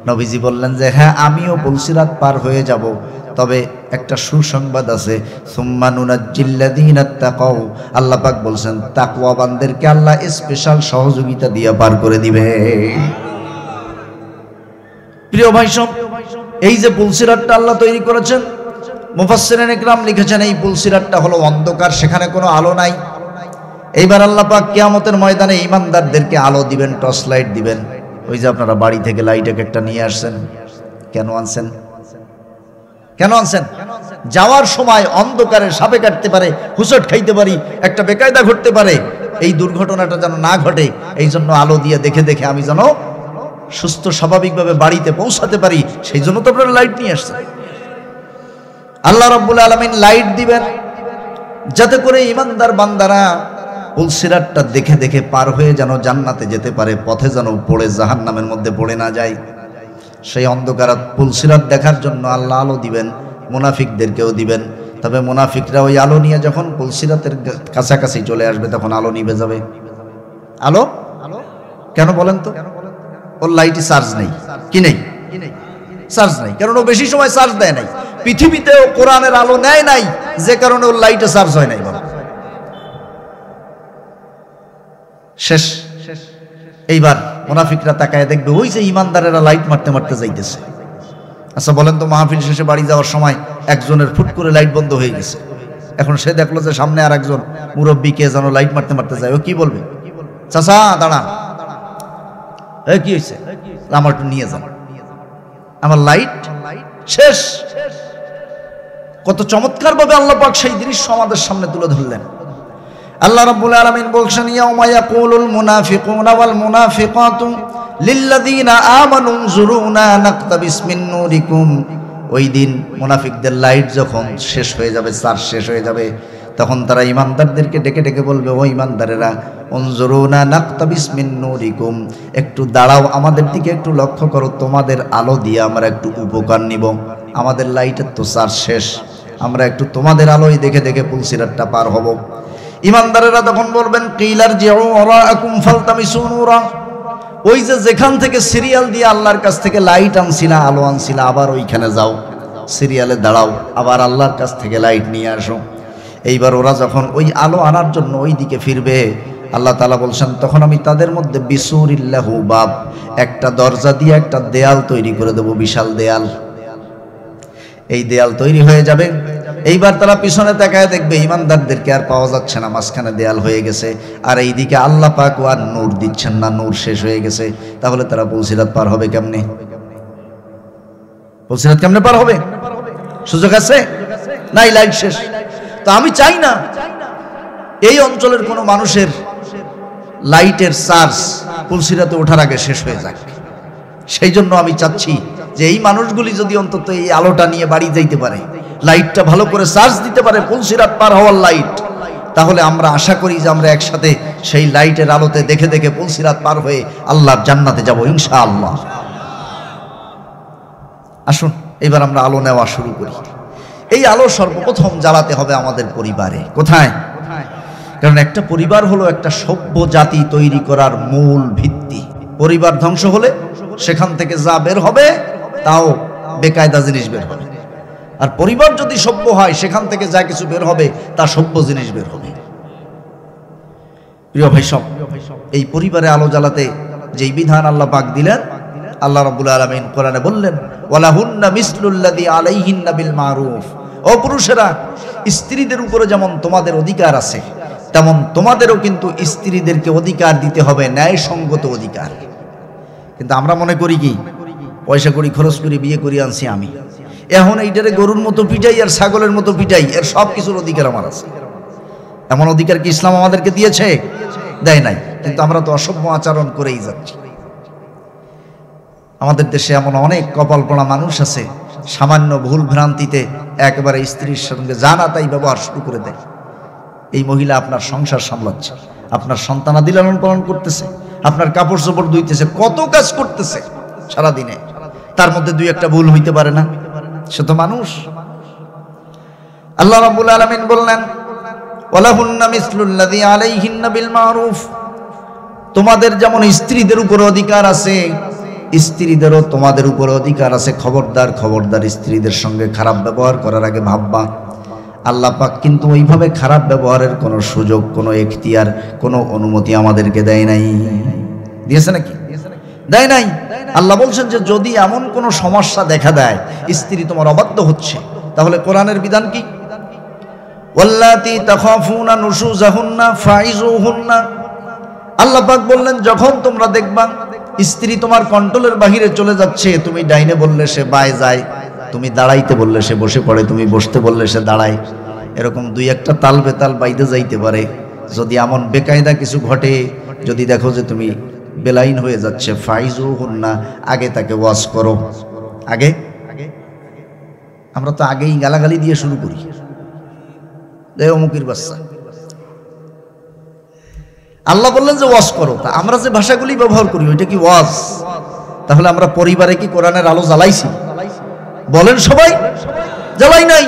নবীজি বললেন যে হ্যাঁ, আমিও পুলসিরাত পার হয়ে যাব, তবে একটা সুসংবাদ আছে, সুম্মা নুনাজ্জিল্লাযীনা তাকাউ। আল্লাহ পাক বলছেন তাকওয়াবানদেরকে আল্লাহ স্পেশাল সহযোগিতা দিয়ে পার করে দিবে। প্রিয় ভাই সব, এই যে পুলসিরাতটা আল্লাহ তৈরি করেছেন, মুফাসসিরিন ইকরাম লিখেছেন এই পুলসিরাতটা হলো অন্ধকার, সেখানে কোনো আলো নাই। এইবার আল্লাহ পাক কিয়ামতের ময়দানে ঈমানদারদেরকে আলো দিবেন, টর্চ লাইট দিবেন। ওই যে আপনারা বাড়ি থেকে লাইট একটা নিয়ে আসছেন, কেন আনছেন? কেন আনছেন? যাওয়ার সময় অন্ধকারে সাপে কাটতে পারে, হুঁচট খাইতে পারি, একটা বেকায়দা ঘটতে পারে, এই দুর্ঘটনাটা যেন না ঘটে এই জন্য আলো দিয়ে দেখে দেখে আমি যেন সুস্থ স্বাভাবিকভাবে বাড়িতে পৌঁছাতে পারি, সেই জন্য তো আপনারা লাইট নিয়ে আসছেন। আল্লাহ রাব্বুল আলামিন লাইট দিবেন যাতে করে ইমানদার বান্দারা পুলসিরাতটা দেখে দেখে পার হয়ে যেন জান্নাতে যেতে পারে, পথে যেন পড়ে জাহান্নামের মধ্যে পড়ে না যায়। সেই অন্ধকার পুলসিরাত দেখার জন্য আল্লাহ আলো দিবেন, মুনাফিকদেরকেও দিবেন। তবে মুনাফিকরা ওই আলো নিয়ে যখন পুলসিরাতের কাছাকাছি চলে আসবে তখন আলো নিভে যাবে। আলো কেন বলেন তো? ওর লাইটে চার্জ নেই। কি নেই? চার্জ নাই, কারণ ও বেশি সময় চার্জ দেয় নাই। পৃথিবীতেও কোরআনের আলো নেয় নাই, যে কারণে ওর লাইটে চার্জ হয় নাই। বাবা শেষ। এইবার মুনাফিকরা তাকায় দেখবে ওই যে ইমানদারেরা লাইট মারতে মারতে যাইতেছে। আচ্ছা বলেন তো, মাহফিল শেষে বাড়ি যাওয়ার সময় একজনের ফুট করে লাইট বন্ধ হয়ে গেছে, এখন সে দেখলো যে সামনে আর একজন মুরব্বী কে যেন লাইট মারতে মারতে যায়, ও কি বলবে? চাচা দাঁড়ান, কি হয়েছে? আমার একটু নিয়ে যান, আমার লাইট শেষ। কত চমৎকার ভাবে আল্লাহ পাক সেই দৃশ্য আমাদের সামনে তুলে ধরলেন। আল্লাহ রাব্বুল আলামিন বলছেন, ইয়াউমা ইয়াকুলুল মুনাফিকুনা ওয়াল মুনাফিকাতু লিল্লাযীনা আমানু যুরুনা নাকতাবিস মিন নূরিকুম। ওই দিন মুনাফিকদের লাইট যখন শেষ হয়ে যাবে, চার্জ শেষ হয়ে যাবে, তখন তারা ইমানদারদেরকে ডেকে ডেকে বলবে, ও ইমানদারেরা, উনজুরুনা নাকতাবিস মিন নূরিকুম, একটু দাঁড়াও, আমাদের দিকে একটু লক্ষ্য করো, তোমাদের আলো দিয়ে আমরা একটু উপকার নিব। আমাদের লাইটের তো চার্জ শেষ, আমরা একটু তোমাদের আলোয় দেখে দেখে পুলসিরাতটা পার হব। ইমানদারেরা তখন বলবেন, কিলার জিউ ওয়ারাআকুম ফালতামিসু নূরা, ওই যে যেখান থেকে সিরিয়াল দিয়ে আল্লাহর কাছ থেকে লাইট আনছিলা, আলো আনছিলা, আবার ওইখানে যাও, সিরিয়ালে দাঁড়াও, আবার আল্লাহর কাছ থেকে লাইট নিয়ে আসো। এইবার ওরা যখন ওই আলো আনার জন্য ওই দিকে ফিরবে, আল্লাহ তাআলা বলছেন, তখন আমি তাদের মধ্যে বিসুরিল্লাহু বাব, একটা দরজা দিয়ে একটা দেয়াল তৈরি করে দেব, বিশাল দেয়াল। এই দেয়াল তৈরি হয়ে যাবে। এইবার তারা পিছনে তাকায় দেখবে ইমানদারদেরকে আর পাওয়া যাচ্ছে না, মাঝখানে দেয়াল হয়ে গেছে। আর এইদিকে আল্লাহ পাক আর নূর দিচ্ছেন না, নূর শেষ হয়ে গেছে। তাহলে তারা পুলসিরাত পার হবে কেমনে? পুলসিরাত কেমনে পার হবে? সুযোগ আছে? নাই, লাইট শেষ। তো আমি চাই না এই অঞ্চলের কোনো মানুষের লাইটের চার্জ পুলসিরাতে ওঠার আগে শেষ হয়ে যাক। সেই জন্য আমি চাচ্ছি যে এই মানুষগুলি যদি অন্তত এই আলোটা নিয়ে বাড়ি যাইতে পারে, লাইটটা ভালো করে চার্জ দিতে পারে, পুলসিরাত পার হওয়ার লাইট, তাহলে আমরা আশা করি যে আমরা একসাথে সেই লাইটের আলোতে দেখে দেখে পুলসিরাত পার হয়ে আল্লাহর জান্নাতে যাব ইনশাআল্লাহ। আসুন এবার আমরা আলো নেওয়া শুরু করি। এই আলো সর্বপ্রথম জ্বালাতে হবে আমাদের পরিবারে। কোথায়? কারণ একটা পরিবার হলো একটা সভ্য জাতি তৈরি করার মূল ভিত্তি। পরিবার ধ্বংস হলে সেখান থেকে যা বের হবে তাও বেকায়দা জিনিস বের হবে। আর পরিবার যদি সভ্য হয়, সেখান থেকে যা কিছু বের হবে তা সভ্য জিনিস বের হবে। প্রিয় ভাই সব, এই পরিবারে আলো জ্বালাতে যেই বিধান আল্লাহ পাক দিলেন, আল্লাহ রাব্বুল আলামিন কোরআনে বললেন, ওয়ালাহুন্না মিসলুল্লাযী আলাইহিন্না বিল মারুফ। ও পুরুষেরা, স্ত্রীদের উপরে যেমন তোমাদের অধিকার আছে, তেমন তোমাদেরও কিন্তু স্ত্রীদেরকে অধিকার দিতে হবে, ন্যায়সঙ্গত অধিকার। কিন্তু আমরা মনে করি কি, পয়সা করি, খরচ করি, বিয়ে করি আনছি আমি, এখন এইটারে গরুর মতো পিটাই আর ছাগলের মতো পিটাই, এর সব কিছুর অধিকার আমার আছে। এমন অধিকার কি ইসলাম আমাদেরকে দিয়েছে? দেয় নাই। কিন্তু আমরা তো অসভ্য আচরণ করেই যাচ্ছি। আমাদের দেশে এমন অনেক কপাল পড়া মানুষ আছে, সামান্য ভুল ভ্রান্তিতে একেবারে স্ত্রীর সঙ্গে জানা তাই ব্যবহার শুরু করে দেয়। এই মহিলা আপনার সংসার সামলাচ্ছে, আপনার সন্তানাদি লালন পালন করতেছে, আপনার কাপড় চোপড় ধুইতেছে, কত কাজ করতেছে সারাদিনে, তার মধ্যে দুই একটা ভুল হইতে পারে না? সে তো মানুষ। আল্লাহ রাব্বুল আলামিন বললেন, ওয়ালাহুন্না মিসলুল্লাযী আলাইহিন্না বিল মারুফ, তোমাদের যেমন স্ত্রীদের উপর অধিকার আছে, স্ত্রীদেরও তোমাদের উপর অধিকার আছে। খবরদার, খবরদার, স্ত্রীদের সঙ্গে খারাপ ব্যবহার করার আগে ভাববা। আল্লাহ পাক কিন্তু ওইভাবে খারাপ ব্যবহারের কোনো সুযোগ, কোনো এখতিয়ার, কোনো অনুমতি আমাদেরকে দেয় নাই। দিয়েছে নাকি? দেয় নাই। আল্লাহ বলছেন যে যদি এমন কোনো সমস্যা দেখা দেয়, স্ত্রী তোমার অবাধ্য হচ্ছে, তাহলে কোরআনের বিধান কি? ওয়াল্লাতী তাখাফুনা নুশুজাহুন্না ফাইজুহুন্না। আল্লাহ পাক বললেন, যখন তোমরা দেখবা স্ত্রী তোমার কন্ট্রোলের বাহিরে চলে যাচ্ছে, তুমি ডাইনে বললে সে বাঁয়ে যায়, তুমি দাঁড়াইতে বললে সে বসে পড়ে, তুমি বসতে বললে সে দাঁড়ায়, এরকম দুই একটা তাল বেতাল বাইতে যাইতে পারে। যদি এমন বেকায়দা কিছু ঘটে, যদি দেখো যে তুমি বেলাইন হয়ে যাচ্ছে, ফাইজুহুন্না, আগে তাকে ওয়াজ করো। আগে আমরা তো আগেই গালাগালি দিয়ে শুরু করি, অমুকির বাচ্চা। আল্লাহ বললেন যে ওয়াজ করো, তা আমরা যে ভাষাগুলি ব্যবহার করি ওইটা কি ওয়াজ? তাহলে আমরা পরিবারে কি কোরআনের আলো জ্বালাইছি? বলেন সবাই, জ্বালাই নাই।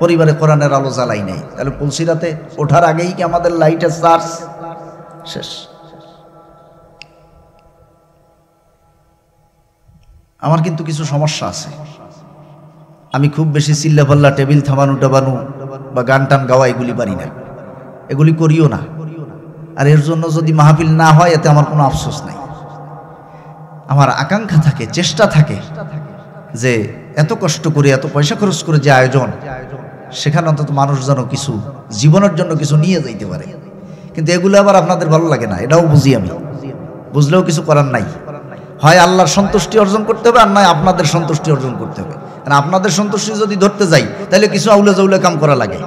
পরিবারে কোরআনের আলো জ্বালাই নাই, তাহলে পুলসিরাতে ওঠার আগেই কি আমাদের লাইটের চার্জ শেষ? আমার কিন্তু কিছু সমস্যা আছে, আমি খুব বেশি চিল্লা পাল্লা, টেবিল থামানো টাবানো বা গান টান গাওয়া এগুলি পারি না, এগুলি করিও না। আর এর জন্য যদি মাহফিল না হয় এতে আমার কোনো আফসোস নাই। আমার আকাঙ্ক্ষা থাকে, চেষ্টা থাকে যে এত কষ্ট করে, এত পয়সা খরচ করে যে আয়োজন, সেখানে অন্তত মানুষ যেন কিছু জীবনের জন্য কিছু নিয়ে যাইতে পারে। কিন্তু এগুলো আবার আপনাদের ভালো লাগে না, এটাও বুঝি আমি, বুঝলেও কিছু করার নাই। হয় আল্লাহর সন্তুষ্টি অর্জন করতে হবে, আর নয় আপনাদের সন্তুষ্টি অর্জন করতে হবে। কারণ আপনাদের সন্তুষ্টি যদি ধরতে যাই তাহলে কিছু আউলে জাউলে কাম করা লাগে।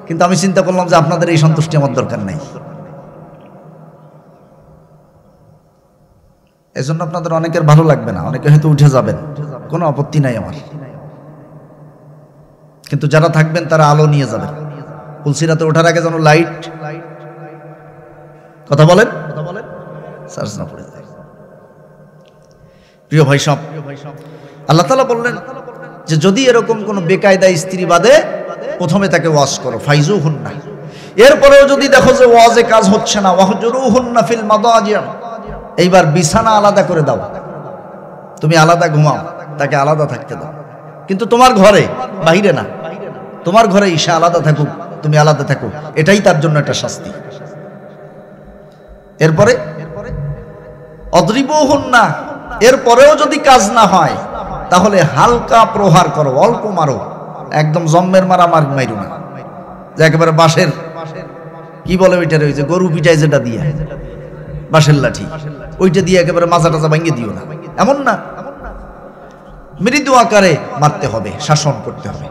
কিন্তু আমি চিন্তা করলাম যে আপনাদের এই সন্তুষ্টি আমার দরকার নাই, এজন্য আপনাদের অনেকের ভালো লাগবে না, অনেকে হয়তো উঠে যাবেন, কোনো আপত্তি নাই আমার। কিন্তু যারা থাকবেন তারা আলো নিয়ে যাবেন। পুলসিরাতে ওঠার আগে যেন লাইট, কথা বলেন, চার্জ না পড়ে যায়। প্রিয় ভাই সব, আল্লাহ তাআলা বললেন যে যদি এরকম কোন বেকায়দা স্ত্রী বাদে, প্রথমে তাকে ওয়াজ করো, ফাইজুহুন্না। এরপরেও যদি দেখো যে ওয়াজে কাজ হচ্ছে না, ওয়াহজুরুহুন্না ফিল মাদাজি', এইবার বিছানা আলাদা করে দাও, তুমি আলাদা ঘুমাও, তাকে আলাদা থাকতে দাও। কিন্তু তোমার ঘরে, বাহিরে না, তোমার ঘরে ঈশা আলাদা থাকুক, তুমি আলাদা থাকো, এটাই তার জন্য একটা শাস্তি। এরপরে অদ্রিবুহুন্না, এরপরেও যদি কাজ না হয় তাহলে হালকা প্রহার করো, অল্প মারো, একদম জম্মের মারা মাইরো না, যে একেবারে বাঁশের কি বলে ওইটার, ওই যে গরু পিটায় যেটা দিয়ে, বাঁশের লাঠি, ওইটা দিয়ে একেবারে মাজা টাজা ভাঙিয়ে দিও না, এমন না, মৃদু আকারে মারতে হবে, শাসন করতে হবে।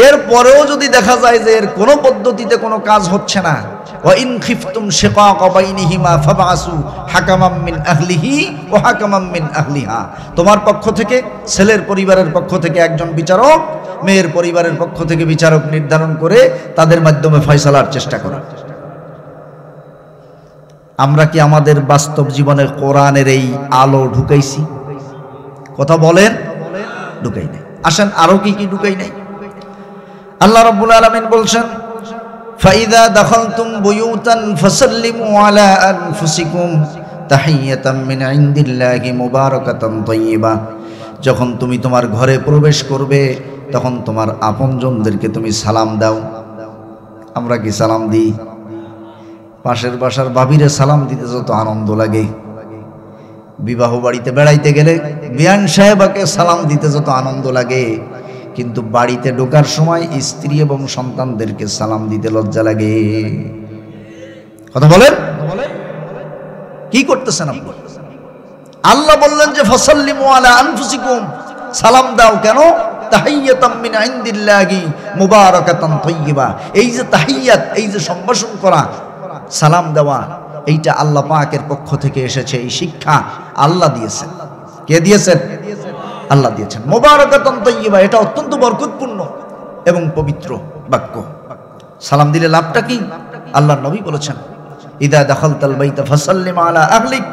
এরপরেও যদি দেখা যায় যে এর কোনো পদ্ধতিতে কোনো কাজ হচ্ছে না, ওয়া ইন খিফতুম শিকাকা বাইনিহিমা ফাবআসু হাকামান মিন আহলিহি ওয়া হাকামান মিন আহলিহা, তোমার পক্ষ থেকে, ছেলের পরিবারের পক্ষ থেকে একজন বিচারক, মেয়ের পরিবারের পক্ষ থেকে বিচারক নির্ধারণ করে তাদের মাধ্যমে ফয়সালার চেষ্টা করা। আমরা কি আমাদের বাস্তব জীবনে কোরআনের এই আলো ঢুকাইছি? কথা বলেন, ঢুকাই নাই। আসেন আরো কি কি ঢুকাই নাই। আল্লাহ রাব্বুল আলামিন বলছেন, ফাইদা দাখালতুম বুয়ুতান ফাসাল্লিমু আলা আনফুসিকুম তাহিয়াতাম মিন ইনদিল্লাহি মুবারাকাতান তাইয়্যিবা, যখন তুমি তোমার ঘরে প্রবেশ করবে তখন তোমার আপনজনদেরকে তুমি সালাম দাও। আমরা কি সালাম দিই? পাশের বাসার ভাবিরে সালাম দিতে যত আনন্দ লাগে, বিবাহ বাড়িতে বেড়াইতে গেলে বিয়ান সাহেবাকে সালাম দিতে যত আনন্দ লাগে, কিন্তু বাড়িতে ঢোকার সময় স্ত্রী এবং সন্তানদেরকে সালাম দিতে লজ্জা লাগে। কথা বলেন, কি করতেছেন আপনি? আল্লাহ বললেন যে ফাসাল্লিমু আলা আনফুসিকুম, সালাম দাও। কেন? তাহিয়াতাম মিন ইনদিল্লাহি মুবারাকাতান তাইয়্যিবা, এই যে তাহিয়াত, এই যে সম্ভাষণ করা, সালাম দেওয়া, এইটা আল্লাহ পাকের পক্ষ থেকে এসেছে। এই শিক্ষা আল্লাহ দিয়েছেন। কে দিয়েছেন? আল্লাহ দিয়েছেন। মুবারাকাতান তাইয়্যিবা, এটা অত্যন্ত বরকতপূর্ণ এবং পবিত্র বাক্য। সালাম দিলে লাভটা কি? আল্লাহর নবী বলেছেন, ইদা দাখালতাল বাইতা ফাসাল্লিম আলা আহলিক,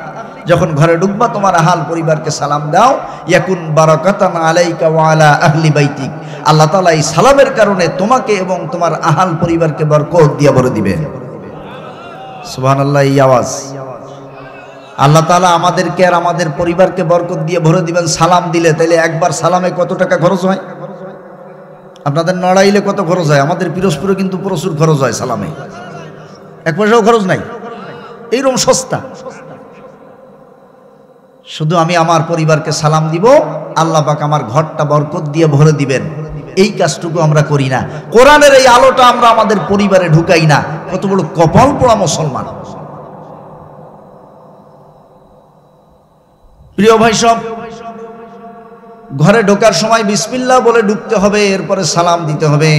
যখন ঘরে ঢুকবা তোমার আহাল পরিবারকে সালাম দাও। ইয়াকুন বারাকাতান আলাইকা ওয়া আলা আহলি বাইতিক, আল্লাহ তাআলা এই সালামের কারণে তোমাকে এবং তোমার আহাল পরিবারকে বরকত দিয়ে ভরে দিবেন। সুবহানাল্লাহ। এই আওয়াজ, আল্লাহ তাআলা আমাদেরকে আর আমাদের পরিবারকে বরকত দিয়ে ভরে দিবেন সালাম দিলে। তাইলে একবার সালামে কত টাকা খরচ হয়? আপনাদের নড়াইলে কত খরচ হয়? আমাদের পিরোজপুরে কিন্তু প্রচুর খরচ হয় সালামে, এক পয়সাও খরচ নাই, এইরকম সস্তা। শুধু আমি আমার পরিবারকে সালাম দিব, আল্লাহ পাক আমার ঘরটা বরকত দিয়ে ভরে দিবেন, এই কাজটুকু আমরা করি না। কোরআনের এই আলোটা আমরা আমাদের পরিবারে ঢুকাই না। কত বড় কপাল পোড়া মুসলমান! প্রিয় ভাই সব, ঘরে ঢোকার সময় বিসমিল্লাহ বলে ঢুকতে হবে, এরপরে সালাম দিতে হবে।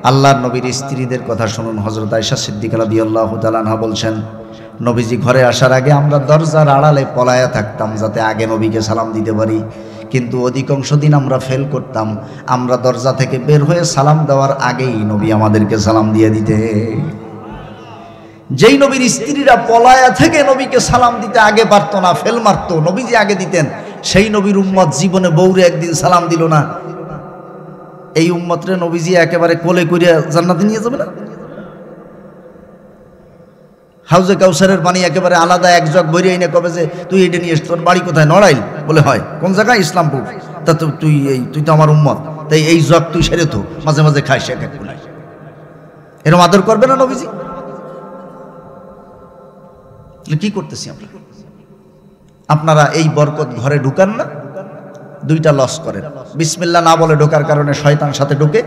আল্লাহর নবীর স্ত্রীদের কথা শুনুন। হযরত আয়েশা সিদ্দিকা রাদিয়াল্লাহু তাআলা আনহা বলছেন, নবীজি ঘরে আসার আগে আমরা দরজার আড়ালে পলায়া থাকতাম যাতে আগে নবীকে সালাম দিতে পারি, কিন্তু অধিকাংশ দিন আমরা ফেল করতাম। আমরা দরজা থেকে বের হয়ে সালাম দেওয়ার আগেই নবী আমাদেরকে সালাম দিয়ে দিতে। যেই নবীর স্ত্রীরা পলায়া থেকে নবীকে সালাম দিতে আগে পারতো না, ফেল মারতো, নবীজি আগে দিতেন, সেই নবীর উম্মত জীবনে বউরে একদিন সালাম দিল না। এই উম্মতরে নবীজি একেবারে কোলে করে জান্নাতে নিয়ে যাবে না? হাউজে কাউসারের পানি একেবারে আলাদা এক জগ ভরে এনে কবে যে তুই এটা নিয়ে তোর বাড়ি কোথায়? নড়াইল। বলে হয় কোন জায়গায়? ইসলামপুর। তা তো তুই তো আমার উম্মত, তাই এই জগ তুই সেরে তো মাঝে মাঝে খাইস এক এক করে। এরকম আদর করবে না নবীজি? কি করতেছি আমরা? আপনারা এই বরকত ঘরে ঢুকান না, দুইটা লস করেন। বিসমিল্লাহ না বলে ঢোকার কারণে শয়তান সাথে ঢুকে,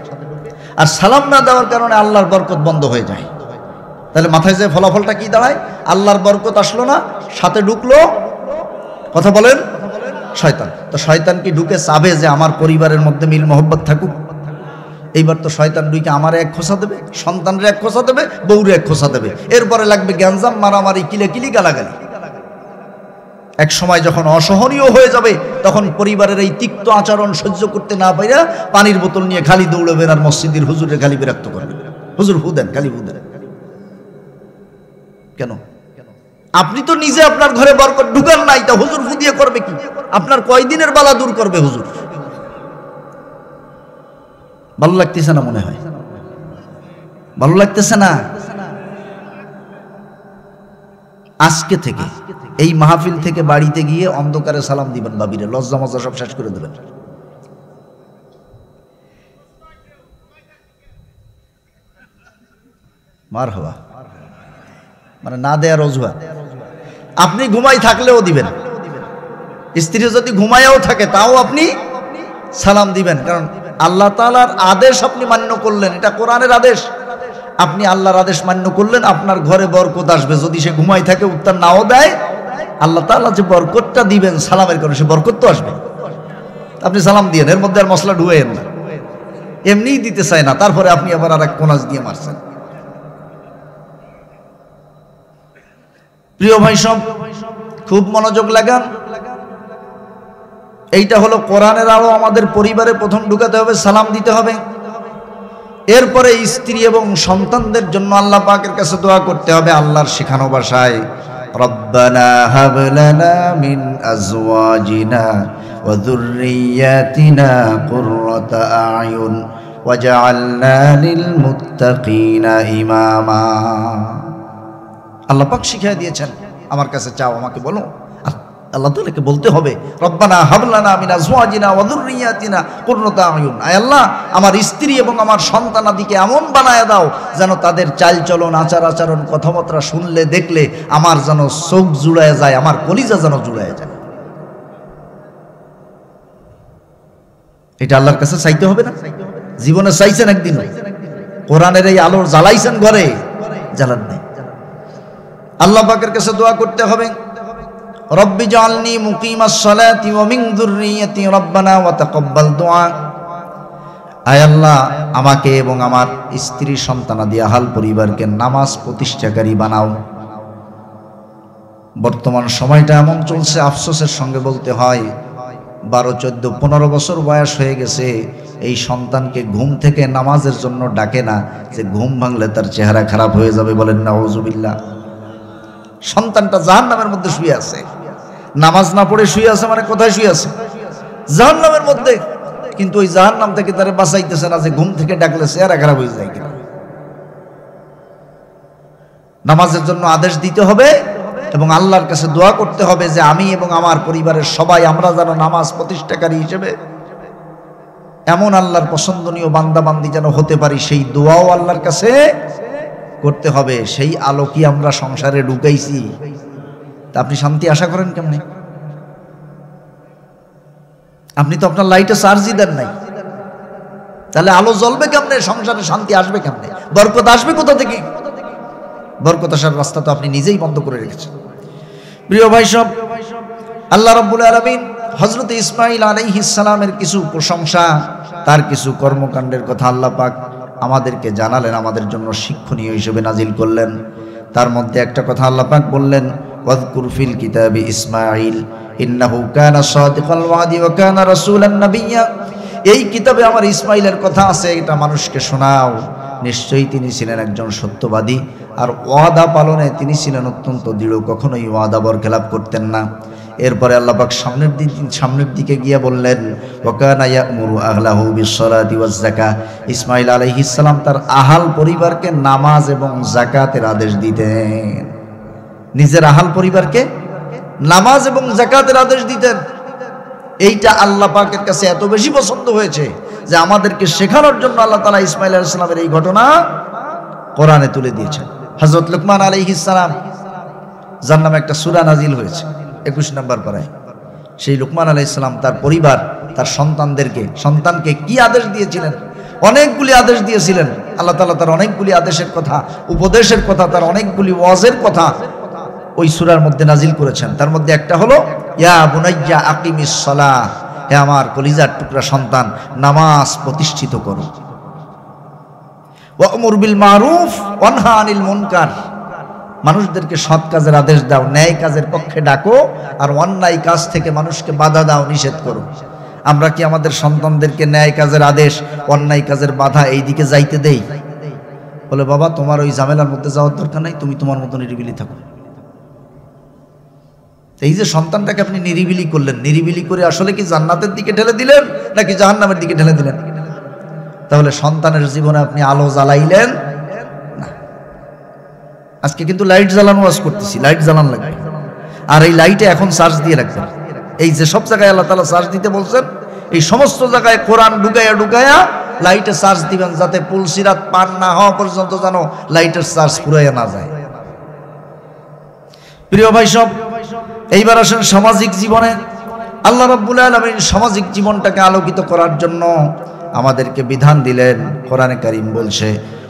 আর সালাম না দেওয়ার কারণে আল্লাহর বরকত বন্ধ হয়ে যায়। তাহলে মাথায় যে ফলাফলটা কি দাঁড়ায়? আল্লাহর বরকত আসলো না, সাথে ঢুকলো, কথা বলেন, শয়তান। তো শয়তান কি ঢুকে চাবে যে আমার পরিবারের মধ্যে মিল মহব্বত থাকুক? এইবার তো শয়তান ঢুকে আমারে এক খোঁচা দেবে, সন্তানরে এক খোঁচা দেবে, বউরে এক খোঁচা দেবে, এরপরে লাগবে গ্যাঞ্জাম, মারামারি, কিলে গালাগালি। এক সময় যখন অসহনীয় হয়ে যাবে, তখন পরিবারের এই তিক্ত আচরণ সহ্য করতে না পাইরা পানির বোতল নিয়ে খালি দৌড়বেন আর মসজিদের হুজুরে খালি বিরক্ত করবেন, হুজুর ফু দেন, খালি ফু দেন। কেন? আপনি তো নিজে আপনার ঘরে বরকত ঢুকান নাই, তা হুজুর ফু দিয়ে করবে কি? আপনার কয়দিনের বালা দূর করবে হুজুর? ভালো লাগতেছে না? মনে হয় ভালো লাগতেছে না। আজকে থেকে এই মাহফিল থেকে বাড়িতে গিয়ে অন্ধকারে সালাম দিবেন বাবিরে, লজ্জা মজ্জা সব শেষ করে দেবেন। মারহাবা, মানে না দেয়ার অজুহাত। আপনি ঘুমাই থাকলেও দিবেন, স্ত্রী যদি ঘুমায়ও থাকে তাও আপনি সালাম দিবেন, কারণ আল্লাহ তাআলার আদেশ আপনি মান্য করলেন, এটা কোরআনের আদেশ। আপনি আল্লাহর আদেশ মান্য করলেন, আপনার ঘরে বরকত আসবে। যদি সে ঘুমাই থাকে, উত্তর নাও দেয়, আল্লাহ তাআলা যে বরকতটা দিবেন সালামের কারণে, সে বরকত তো আসবে। আপনি সালাম দিয়েন, এর মধ্যে আর মশলা ঢুয়েন না। এমনিই দিতে চায় না, তারপরে আপনি আবার আর এক কোনাজ দিয়ে মারছেন। প্রিয় ভাই সব, খুব মনোযোগ লাগান। এইটা হলো কোরআনের আলো। আমাদের পরিবারে প্রথম ঢুকাতে হবে, সালাম দিতে হবে। এরপরে স্ত্রী এবং সন্তানদের জন্য আল্লাহ পাকের কাছে দোয়া করতে হবে আল্লাহর শেখানো ভাষায়, রব্বানা হাব লানা মিন আজওয়াজিনা ওয়া যুররিয়াতিনা কুররাতা আয়ুন ওয়াজআলনা লিল মুত্তাকিনা ইমামা। আল্লাহ পাক শিখিয়ে দিয়েছেন, আমার কাছে চাও, আমাকে বলো। আল্লাহ তাআলাকে বলতে হবে, রব্বানা হাব লানা মিন আজওয়াজিনা ওয়া যুররিয়াতিনা কুররাতা আয়ুন। আয় আল্লাহ, আমার স্ত্রী এবং আমার সন্তানাদিকে এমন বানায় দাও যেন তাদের চালচলন, আচার আচরণ, কথাবার্তা শুনলে দেখলে আমার যেন চোখ জুড়ায় যায়, আমার কলিজা যেন জুড়ায় যায়। এটা আল্লাহর কাছে চাইতে হবে না? জীবনে চাইছেন একদিন? কোরআনের এই আলো জ্বালাইছেন ঘরে? জ্বালান নাই। আল্লাহ পাকের কাছে দোয়া করতে হবে, রব্বি জাআলনি মুকিমাস সালাতি ওয়া মিন যুররিয়াতি রব্বানা ওয়া তাকাব্বাল দুআ। আয় আল্লাহ, আমাকে এবং আমার স্ত্রী সন্তানাদি আহাল পরিবারকে নামাজ প্রতিষ্ঠাকারী বানাও। বর্তমান সময়টা এমন চলছে, আফসোসের সঙ্গে বলতে হয়, 12, 14, 15 বছর বয়স হয়ে গেছে, এই সন্তানকে ঘুম থেকে নামাজের জন্য ডাকে না, যে ঘুম ভাঙলে তার চেহারা খারাপ হয়ে যাবে। বলেন নাউযুবিল্লাহ। সন্তানটা জাহান্নামের মধ্যে শুয়ে আছে, নামাজ না পড়ে শুয়ে আছে, মানে কোথায় শুয়ে আছে? জাহান্নামের মধ্যে। কিন্তু ওই জাহান্নাম থেকে তারে বাঁচাইতেছে না যে ঘুম থেকে ডাকলে চেহারা খারাপ হয়ে যায় কিনা। নামাজের জন্য আদেশ দিতে হবে এবং আল্লাহর কাছে দোয়া করতে হবে যে আমি এবং আমার পরিবারের সবাই আমরা যেন নামাজ প্রতিষ্ঠাকারী হিসেবে এমন আল্লাহর পছন্দনীয় বান্দাবান্দি যেন হতে পারি, সেই দোয়াও আল্লাহর কাছে করতে হবে। সেই আলো কি আমরা সংসারে ঢুকাইছি? তা আপনি শান্তি আশা করেন কেমনে? আপনি তো আপনার লাইটে চার্জই দেন নাই, তাহলে আলো জ্বলবে কেমনে? সংসারে শান্তি আসবে কেমনে? বরকত আসবে কোথা থেকে? বরকত আসার রাস্তা তো আপনি নিজেই বন্ধ করে রেখেছেন। প্রিয় ভাই সব, আল্লাহ রাব্বুল আলামিন হযরত ইসমাঈল আলাইহিস সালামের কিছু প্রশংসা, তার কিছু কর্মকাণ্ডের কথা আল্লাহ পাক আমাদেরকে জানালেন, আমাদের জন্য শিক্ষণীয় হিসেবে নাজিল করলেন। তার মধ্যে একটা কথা আল্লাহ পাক বললেন, ওয়াযকুর ফিল কিতাবি ইসমাঈল ইন্নাহু কানা সাদিকাল ওয়াদি ওয়া কানা রাসূলান নাবিয়্যা। এই কিতাবে আমার ইসমাঈলের কথা আছে, এটা মানুষকে শোনাও। নিশ্চয়ই তিনি ছিলেন একজন সত্যবাদী, আর ওয়াদা পালনে তিনি ছিলেন অত্যন্ত দৃঢ়, কখনোই ওয়াদা বরখেলাপ করতেন না। এরপরে আল্লাহ পাক সামনের দিকে গিয়ে বললেন, ওয়া কানা ইয়া'মুরু আহলাহু বিস-সালাতি ওয়াজ-যাকাহ। ইসমাঈল আলাইহিস সালাম তার আহাল পরিবারকে নামাজ এবং যাকাতের আদেশ দিতেন। নিজের আহাল পরিবারকে নামাজ এবং যাকাতের আদেশ দিতেন। এইটা আল্লাহ পাকের কাছে এত বেশি পছন্দ হয়েছে যে আমাদেরকে শেখানোর জন্য আল্লাহ তাআলা ইসমাঈল আলাইহিস সালামের এই ঘটনা কোরআনে তুলে দিয়েছেন। হযরত লুকমান আলাইহিস সালাম যার নামে একটা সূরা নাজিল হয়েছে 21 নম্বর পারায়, সেই লুকমান আলাইহিস সালাম তার পরিবার, তার সন্তানকে কি আদেশ দিয়েছিলেন? অনেকগুলি আদেশ দিয়েছিলেন। আল্লাহ তাআলা তার অনেকগুলি আদেশের কথা, উপদেশের কথা, তার অনেকগুলি ওয়াজের কথা ওই সূরার মধ্যে নাজিল করেছেন। তার মধ্যে একটা হলো, ইয়া বুনাইয়া আকিমিস সালাহ, হে আমার কলিজার টুকরা সন্তান, নামাজ প্রতিষ্ঠিত করো। ওয়া'মুর বিল মারুফ ওয়ানহা আনিল মুনকার, মানুষদেরকে সৎ কাজের আদেশ দাও, ন্যায় কাজের পক্ষে ডাকো, আর অন্যায় কাজ থেকে মানুষকে বাধা দাও, নিষেধ করো। আমরা কি আমাদের সন্তানদেরকে ন্যায় কাজের আদেশ, অন্যায় কাজের বাধা এই দিকে যাইতে দেই? বলে, বাবা তোমার ওই ঝামেলার মধ্যে যাওয়ার দরকার নাই, তুমি তোমার মতো নিরিবিলি থাকো। এই যে সন্তানটাকে আপনি নিরিবিলি করলেন, নিরিবিলি করে আসলে কি জান্নাতের দিকে ঠেলে দিলেন নাকি জাহান্নামের দিকে ঠেলে দিলেন? তাহলে সন্তানের জীবনে আপনি আলো জ্বালাইলেন না। আজকে কিন্তু লাইট জ্বালানো ওয়াজ করতেছি, লাইট জ্বালান লাগবে। আর এই লাইটে এখন চার্জ দিয়ে রাখবেন। এই যে সব জায়গায় আল্লাহ তাআলা চার্জ দিতে বলছেন, এই সমস্ত জায়গায় কোরআন ঢুকাইয়া লাইটে চার্জ দিবেন, যাতে পুলসিরাত পার না হওয়া পর্যন্ত যেন লাইটের চার্জ ফুরাইয়া না যায়। প্রিয় ভাই সব, এইবার আসেন সামাজিক জীবনে। আল্লাহ রাব্বুল আলামিন সামাজিক জীবনটাকে আলোকিত করার জন্য আমাদেরকে বিধান দিলেন। কোরআনে কারীম বলছে,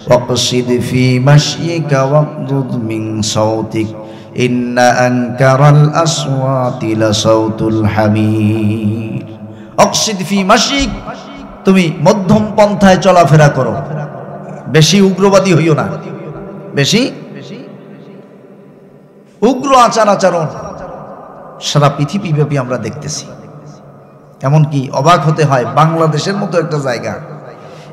ওয়াকসিদ ফি মাশইকা ওয়াগদুদ মিন সাওতিক ইন্না আনকারাল আসওয়াতি লাসাউতুল হামির। ওয়াকসিদ ফি মাশইক, তুমি মধ্যম পন্থায় চলাফেরা করো, বেশি উগ্রবাদী হইও না, বেশি উগ্র আচরণ সারা পৃথিবীব্যাপী আমরা দেখতেছি। এমনকি অবাক হতে হয়, বাংলাদেশের মতো একটা জায়গা,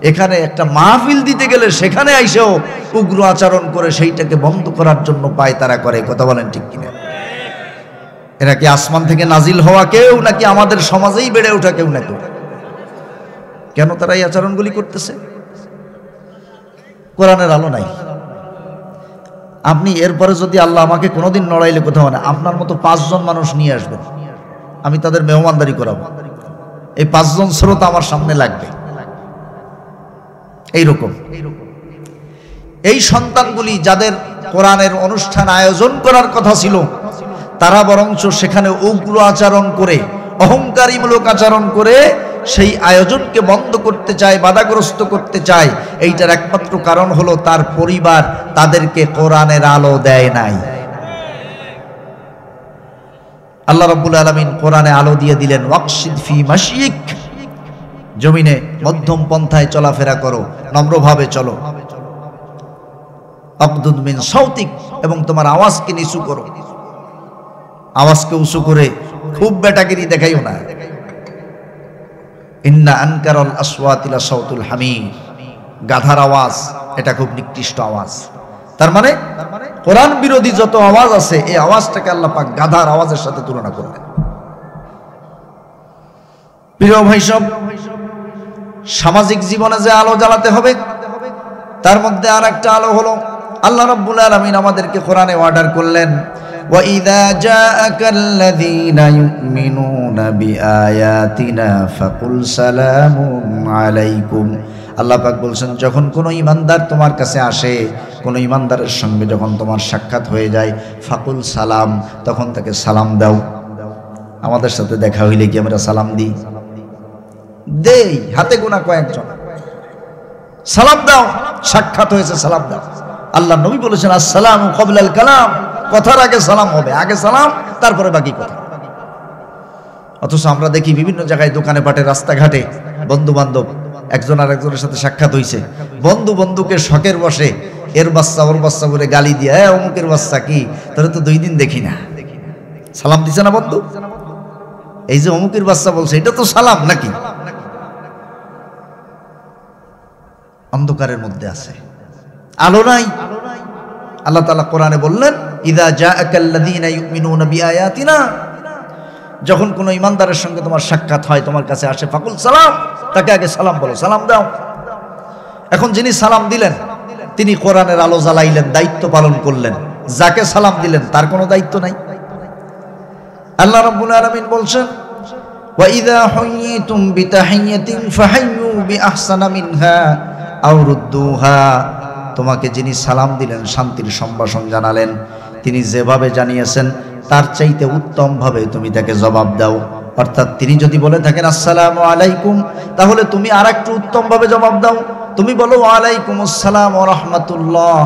এখানে একটা মাহফিল দিতে গেলে সেখানে আইসেও উগ্র আচরণ করে সেইটাকে বন্ধ করার জন্য পায়তারা করে। কথা বলেন ঠিক কিনা? এরা কি আসমান থেকে নাজিল হওয়া কেউ, নাকি আমাদের সমাজেই বেড়ে ওঠা কেউ না কেউ? কেন তারা এই আচরণগুলি করতেছে? কোরআনের আলো নাই। আপনি এরপরে যদি আল্লাহ আমাকে কোনোদিন নড়াইলে কোথাও না, আপনার মতো 5 জন মানুষ নিয়ে আসবেন, আমি তাদের মেহমানদারি করাবো। এই 5 জন শ্রোতা আমার সামনে লাগবে। এইরকম এই সন্তানগুলি যাদের কোরআনের অনুষ্ঠান আয়োজন করার কথা ছিল, তারা বরঞ্চ সেখানে উগ্র আচরণ করে, অহংকারীমূলক আচরণ করে সেই আয়োজনকে বন্ধ করতে চায়, বাধাগ্রস্ত করতে চায়। এইটার একমাত্র কারণ হলো তার পরিবার তাদেরকে কোরআনের আলো দেয় নাই। আল্লাহ রাব্বুল আলামিন কোরআনে আলো দিয়ে দিলেন, ওয়াকসিদ ফি মাশইক, জমিনে মধ্যম পন্থায় চলাফেরা করো, নম্রভাবে চলো। আবদুদ মিন সাউতিক, এবং তোমার আওয়াজকে নিচু করো, আওয়াজকে উঁচু করে খুব বেটাগিরি দেখাইও না। ইন্না আনকারাল আসওয়াতি লাসাউতুল হামির, গাধার আওয়াজ এটা খুব নিকৃষ্ট আওয়াজ। তার মানে কোরআন বিরোধী যত আওয়াজ আছে, এই আওয়াজটাকে আল্লাহ পাক গাধার আওয়াজের সাথে তুলনা করলেন। প্রিয় ভাই সব, সামাজিক জীবনে যে আলো জ্বালাতে হবে, তার মধ্যে আর একটা আলো হলো, আল্লাহ রাব্বুল আলামিন আমাদেরকে কোরআনে অর্ডার করলেন, وَإِذَا جَاءَكَ الَّذِينَ يُؤْمِنُونَ بِآيَاتِنَا فَقُلْ سَلَامٌ عَلَيْكُمْ। আল্লাহ পাক বলছেন, যখন কোনো ইমানদার তোমার কাছে আসে, কোনো ইমানদারের সঙ্গে যখন তোমার সাক্ষাৎ হয়ে যায়, ফাকুল সালাম, তখন তাকে সালাম দাও। আমাদের সাথে দেখা হইলে কি আমরা সালাম দিই? দেই, হাতে গোনা কয়েকজন। সালাম দাও, সাক্ষাৎ হয়েছে সালাম দাও। আল্লাহ নবী বলেছেন, আসসালামু ক্বাবলাল কালাম, কথার আগে সালাম হবে, আগে সালাম তারপরে বাকি কথা। অথচ আমরা দেখি বিভিন্ন জায়গায় দোকানে পাটে রাস্তাঘাটে বন্ধু বান্ধব একজন আর একজনের সাথে সাক্ষাৎ হইছে, বন্ধু বন্ধুকে শখের বসে এর বাচ্চা ওর বাচ্চা বলে গালি দিয়ে, অমুকের বাচ্চা কি, তোরা তো 2 দিন দেখি না, সালাম দিছে না বন্ধু? এই যে অমুকের বাচ্চা বলছে, এটা তো সালাম নাকি? অন্ধকারের মধ্যে আছে, আলো নাই। আল্লাহ তাআলা কোরআনে বললেন, ইযা জাআকাল্লাযীনা ইউমিনুনা বিআয়াতিনা, যখন কোনো ইমানদারের সঙ্গে তোমার সাক্ষাৎ হয়, তোমার কাছে আসে, ফাকুল সালাম, তাকে আগে সালাম বলো, সালাম দাও। এখন যিনি সালাম দিলেন তিনি কোরআনের আলো জ্বালাইলেন, দায়িত্ব পালন করলেন। যাকে সালাম দিলেন তার কোনো দায়িত্ব নাই। আল্লাহ রাব্বুল আলামিন বলছেন, ওয়া ইযা হুয়িতুম বিতাহিয়াতিন ফাহাইয়ু বিআহসানা মিনহা আও রুদ্দুহা, তোমাকে যিনি সালাম দিলেন, শান্তির সম্ভাষণ জানালেন, তিনি যেভাবে জানিয়েছেন তার চাইতে উত্তম ভাবে তুমি তাকে জবাব দাও। অর্থাৎ তিনি যদি বলে থাকেন আসসালামু আলাইকুম, তাহলে তুমি আরেকটু উত্তম ভাবে জবাব দাও, তুমি বলো ওয়ালাইকুম আসসালাম ওয়া রাহমাতুল্লাহ।